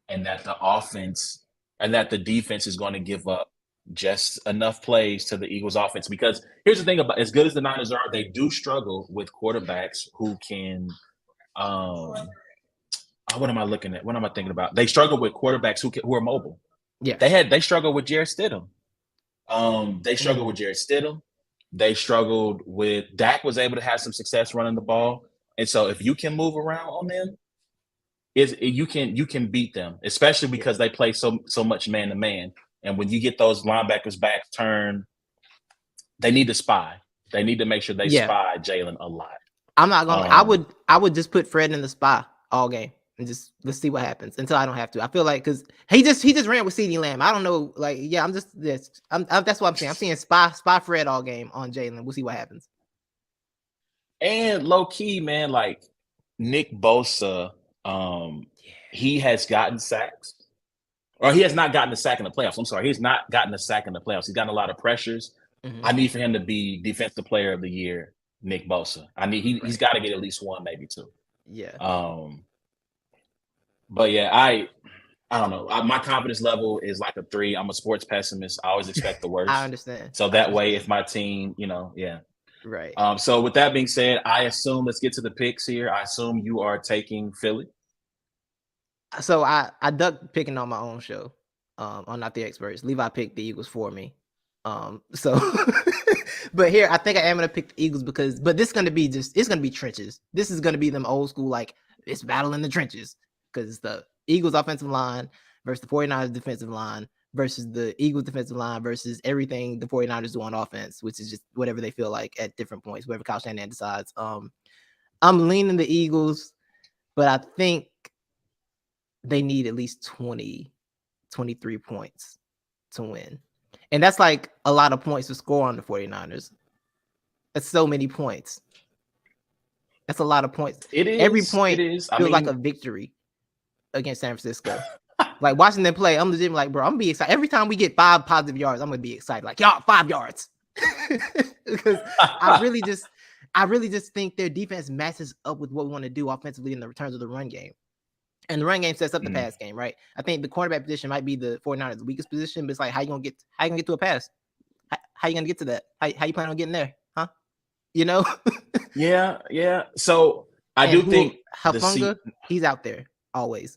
and that the offense and that the defense is going to give up just enough plays to the Eagles offense. Because here's the thing about, as good as the Niners are, they do struggle with quarterbacks who can, what am I looking at? What am I thinking about? They struggle with quarterbacks who are mobile. Yeah. They struggled with Jarrett Stidham. They struggled with Jarrett Stidham. They struggled with Dak was able to have some success running the ball. And so if you can move around on them, you can beat them, especially because they play so much man to man. And when you get those linebackers back turn, they need to spy. They need to make sure they spy Jalen a lot. I'm not gonna. I would just put Fred in the spy all game and just let's see what happens until I don't have to. I feel like because he just ran with CeeDee Lamb. I don't know. Like, I'm just this. That's what I'm saying. I'm seeing spy Fred all game on Jalen. We'll see what happens. And low key, man, like Nick Bosa, he has gotten sacks, or he has not gotten a sack in the playoffs. I'm sorry, he's not gotten a sack in the playoffs. He's gotten a lot of pressures. I need for him to be Defensive Player of the Year, Nick Bosa. He's got to get at least one, maybe two. Yeah. But yeah, I don't know. My confidence level is like a 3. I'm a sports pessimist. I always expect the worst. I understand. So that way, if my team, yeah. Right. So with that being said, I assume, let's get to the picks here. I assume you are taking Philly. So I ducked picking on my own show, on Not the Experts. Levi picked the Eagles for me. So but here I think I am gonna pick the Eagles but this is gonna be it's gonna be trenches. This is gonna be them old school, like, it's battle in the trenches, because it's the Eagles offensive line versus the 49ers defensive line versus the Eagles defensive line versus everything the 49ers do on offense, which is just whatever they feel like at different points, whatever Kyle Shanahan decides. I'm leaning the Eagles, but I think they need at least 23 points to win. And that's like a lot of points to score on the 49ers. That's so many points. That's a lot of points. It is. Every point feels like a victory against San Francisco. Like, watching them play, I'm legit like, bro, I'm gonna be excited. Every time we get 5 positive yards, I'm gonna be excited. Like, y'all, 5 yards. Because I really just think their defense matches up with what we want to do offensively in the returns of the run game. And the run game sets up the pass game, right? I think the cornerback position might be the 49ers' weakest position, but it's like, how you gonna get to a pass? How you gonna get to that? How you plan on getting there? Huh? You know? Yeah. So I do think Hufanga, he's out there always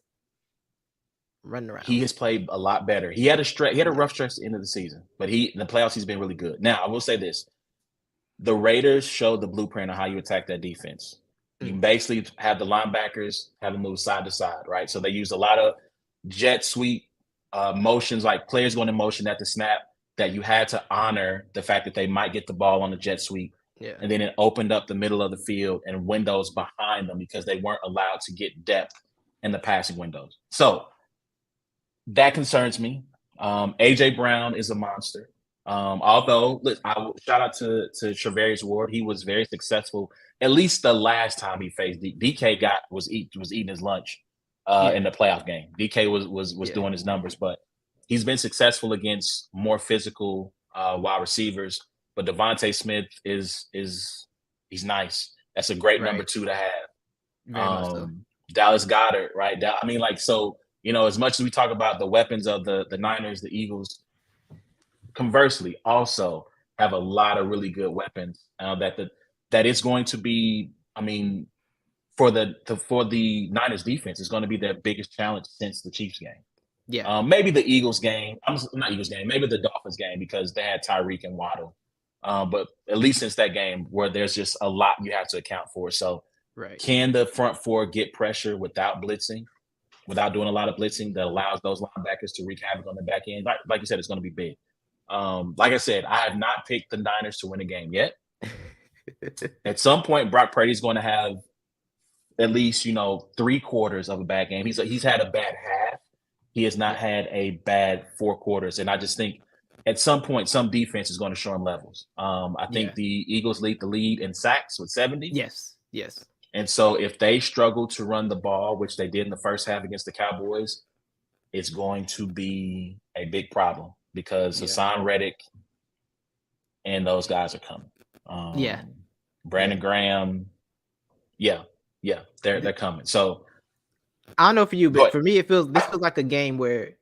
running around. He has played a lot better. He had a rough stretch at the end of the season, but in the playoffs he's been really good. Now, I will say this: the Raiders showed the blueprint on how you attack that defense. You basically have the linebackers have them move side to side, right? So they use a lot of jet sweep motions, like players going in motion at the snap, that you had to honor the fact that they might get the ball on the jet sweep. Yeah. And then it opened up the middle of the field and windows behind them because they weren't allowed to get depth in the passing windows. So that concerns me. AJ Brown is a monster. Although, look, I will shout out to Travarius Ward. He was very successful. At least the last time he faced DK was eating his lunch in the playoff game. DK was doing his numbers, but he's been successful against more physical wide receivers. But Devontae Smith is he's nice. That's a great number 2 to have. Very much so. Dallas Goedert, right? I mean, like, so, as much as we talk about the weapons of the Niners, the Eagles, conversely, also have a lot of really good weapons that it's going to be. I mean, for the Niners defense, it's going to be their biggest challenge since the Chiefs game. Yeah. Maybe the Eagles game. Not Eagles game. Maybe the Dolphins game because they had Tyreek and Waddle. But at least since that game, where there's just a lot you have to account for. So, can the front four get pressure without blitzing, without doing a lot of blitzing that allows those linebackers to wreak havoc on the back end? Like you said, it's going to be big. Like I said, I have not picked the Niners to win a game yet. At some point, Brock Purdy's going to have at least 3/4 of a bad game. He's had a bad half. He has not had a bad 4 quarters, and I just think at some point, some defense is going to show him levels. I think the Eagles lead the lead in sacks with 70. Yes. And so if they struggle to run the ball, which they did in the first half against the Cowboys, it's going to be a big problem because Hassan Reddick and those guys are coming. Brandon Graham. They're coming. So I don't know for you, but for me, this feels like a game where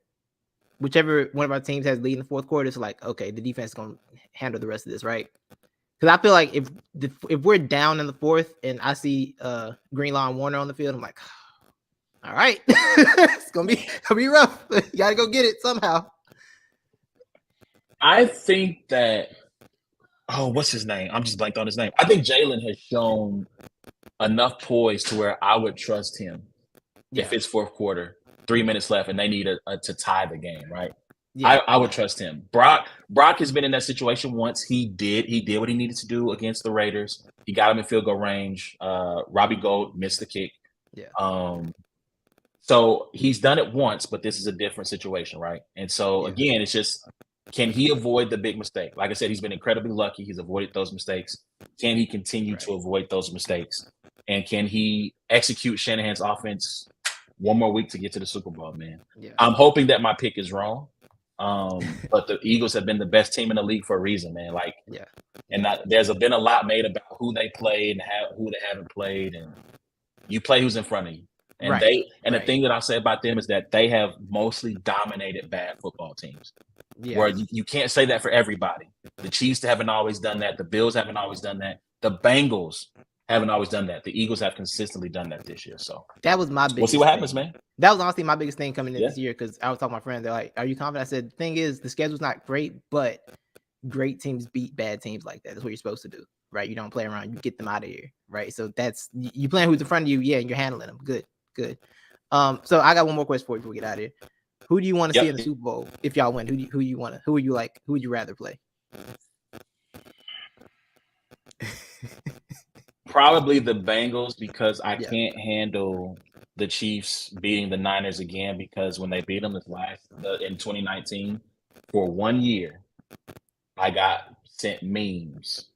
whichever one of our teams has lead in the fourth quarter, it's like, okay, the defense is going to handle the rest of this, right? Because I feel like if we're down in the fourth and I see Greenlaw and Warner on the field, I'm like, all right, it's gonna be rough. You gotta go get it somehow. I think that what's his name? I'm just blanked on his name. I think Jalen has shown enough poise to where I would trust him if it's fourth quarter, 3 minutes left, and they need to tie the game, right? I would trust him. Brock has been in that situation once. He did what he needed to do against the Raiders. He got him in field goal range. Robbie Gould missed the kick. So he's done it once, but this is a different situation, right? And so again, it's just, can he avoid the big mistake? Like I said, he's been incredibly lucky. He's avoided those mistakes. Can he continue to avoid those mistakes? And can he execute Shanahan's offense one more week to get to the Super Bowl, man? I'm hoping that my pick is wrong. But the Eagles have been the best team in the league for a reason, man. And there's been a lot made about who they played and who they haven't played, and you play who's in front of you. And the thing that I'll say about them is that they have mostly dominated bad football teams. Where you can't say that for everybody. The Chiefs haven't always done that. The Bills haven't always done that. The Bengals haven't always done that. The Eagles have consistently done that this year. So that was my biggest we'll see what happens, man. That was honestly my biggest thing coming in this year, because I was talking to my friends. They're like, are you confident? I said, the thing is, the schedule's not great, but great teams beat bad teams like that. That's what you're supposed to do, right? You don't play around. You get them out of here, right? So that's, you playing who's in front of you, and you're handling them. Good. So I got one more question for you before we get out of here. Who do you want to see in the Super Bowl if y'all win? Who would you rather play? Probably the Bengals, because I can't handle the Chiefs beating the Niners again, because when they beat them in 2019, for 1 year, I got sent memes.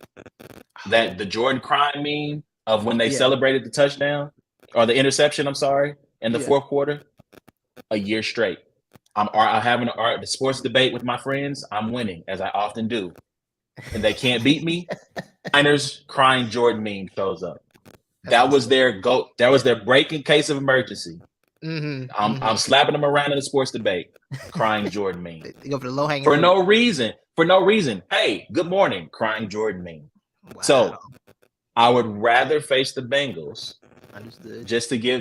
That the Jordan crying meme of when they celebrated the touchdown or the interception, in the fourth quarter, a year straight. I'm having the sports debate with my friends. I'm winning, as I often do. And they can't beat me. Niners crying Jordan meme shows up. That was their GOAT. That was their break in case of emergency. I'm slapping them around in the sports debate, crying Jordan meme. They go for the low hanging for no reason. Hey, good morning, crying Jordan meme. Wow. So I would rather face the Bengals. Understood.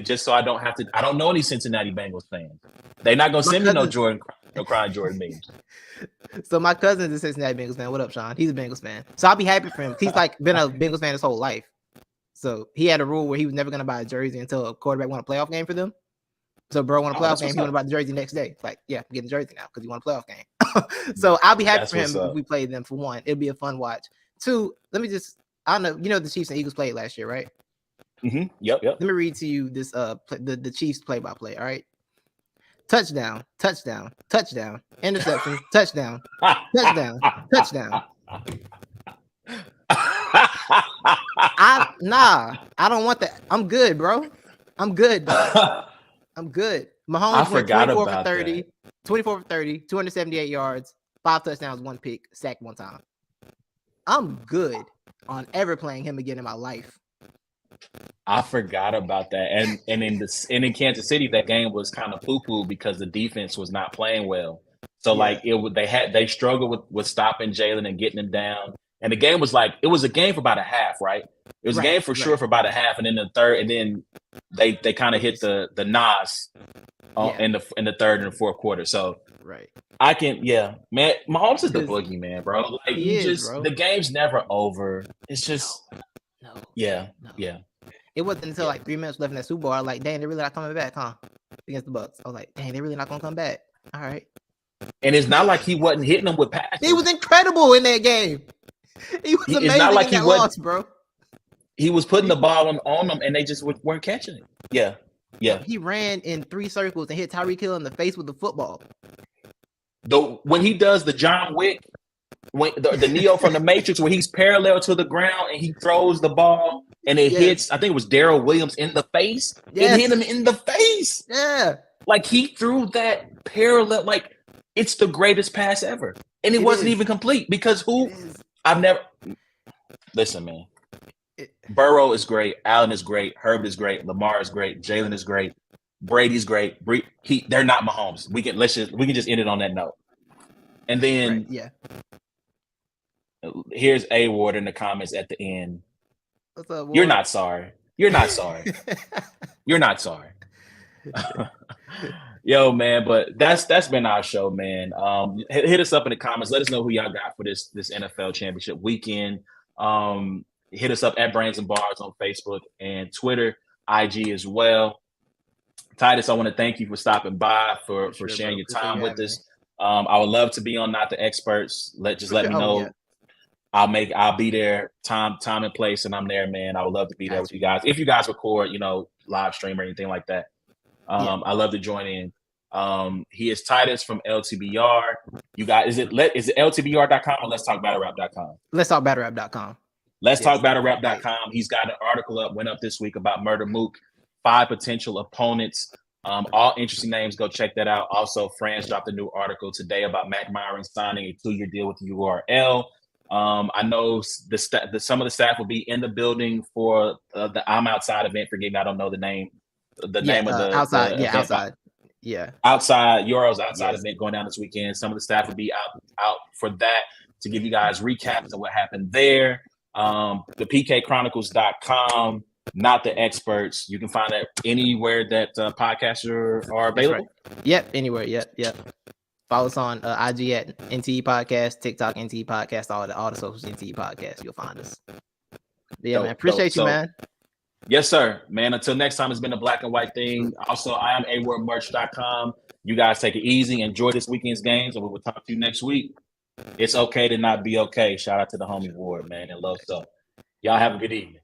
Just so I don't have to. I don't know any Cincinnati Bengals fans. They're not gonna send me no crying Jordan memes. So my cousin's a Cincinnati Bengals fan. What up, Sean? He's a Bengals fan. So I'll be happy for him. He's been a Bengals fan his whole life. So he had a rule where he was never gonna buy a jersey until a quarterback won a playoff game for them. So bro won a playoff game. He want to buy the jersey next day. It's like, yeah, I'm getting the jersey now because he won a playoff game. So I'll be happy for him if we play them. For one, it'll be a fun watch. Two, I don't know. The Chiefs and Eagles played last year, right? Mm-hmm. Yep. Let me read to you this the Chiefs play-by-play. All right. Touchdown, interception, touchdown. I don't want that. I'm good, bro. I'm good. Mahomes went 24 for 30, 278 yards, 5 touchdowns, 1 pick, sacked 1 time. I'm good on ever playing him again in my life. I forgot about that. And in Kansas City, that game was kind of poo-poo because the defense was not playing well. So they struggled with stopping Jalen and getting him down. And the game was it was a game for about a half, right? It was a game for sure for about a half, and then the third, and then they kind of hit the Nas in the third and the fourth quarter. So I can man, Mahomes is the boogeyman, bro. Like the game's never over. It's just no. It wasn't until 3 minutes left in that Super Bowl. I was like, dang, they're really not coming back, huh? Against the Bucks. I was like, dang, they're really not gonna come back. All right. And it's not like he wasn't hitting them with passes. He was incredible in that game. He was amazing. It's not like he lost, bro. He was putting the ball on them, and they just weren't catching it. Yeah. He ran in 3 circles and hit Tyreek Hill in the face with the football. When he does the John Wick, the Neo from the Matrix, where he's parallel to the ground and he throws the ball and it hits, I think it was Darrell Williams in the face. It hit him in the face. Yeah. Like he threw that parallel, it's the greatest pass ever. And it wasn't even complete because listen, man. Burrow is great. Allen is great. Herbert is great. Lamar is great. Jalen is great. Brady's great. They're not Mahomes. We can just end it on that note. And then here's A Ward in the comments at the end. What's up, Ward? You're not sorry. You're not sorry. You're not sorry. Yo, man, but that's been our show, man. Hit us up in the comments. Let us know who y'all got for this NFL championship weekend. Hit us up at Brains and Bars on Facebook and Twitter, IG as well. Titus, I want to thank you for stopping by, for sharing your time with us. I would love to be on Not the Experts. Let me know. Yeah. I'll be there time and place, and I'm there, man. I would love to be there with you guys. If you guys record, live stream or anything like that. I love to join in. He is Titus from LTBR. You guys, is it LTBR.com or Let's Talk BattleRap.com? Let's Talk BattleRap.com. Let's Talk BattleRap.com. He's got an article went up this week about Murder Mook, 5 potential opponents. All interesting names. Go check that out. Also, Franz dropped a new article today about Mac Myron signing a 2-year deal with URL. I know some of the staff will be in the building for the I'm Outside event. Forgive me, I don't know the name. The name of the outside. Outside URL's outside event going down this weekend. Some of the staff will be out for that to give you guys recaps of what happened there. The PKChronicles.com. Not the Experts. You can find that anywhere that podcasts are available. Right. Yep, anywhere. Yep. Follow us on IG at NTE Podcast, TikTok NTE Podcast, all the socials NTE Podcast. You'll find us. Man. Appreciate you, man. Yes, sir, man. Until next time, it's been a Black and White thing. Also, I am awardmerch.com. You guys take it easy. Enjoy this weekend's games, and we will talk to you next week. It's okay to not be okay. Shout out to the homie Ward, man, and love stuff. Y'all have a good evening.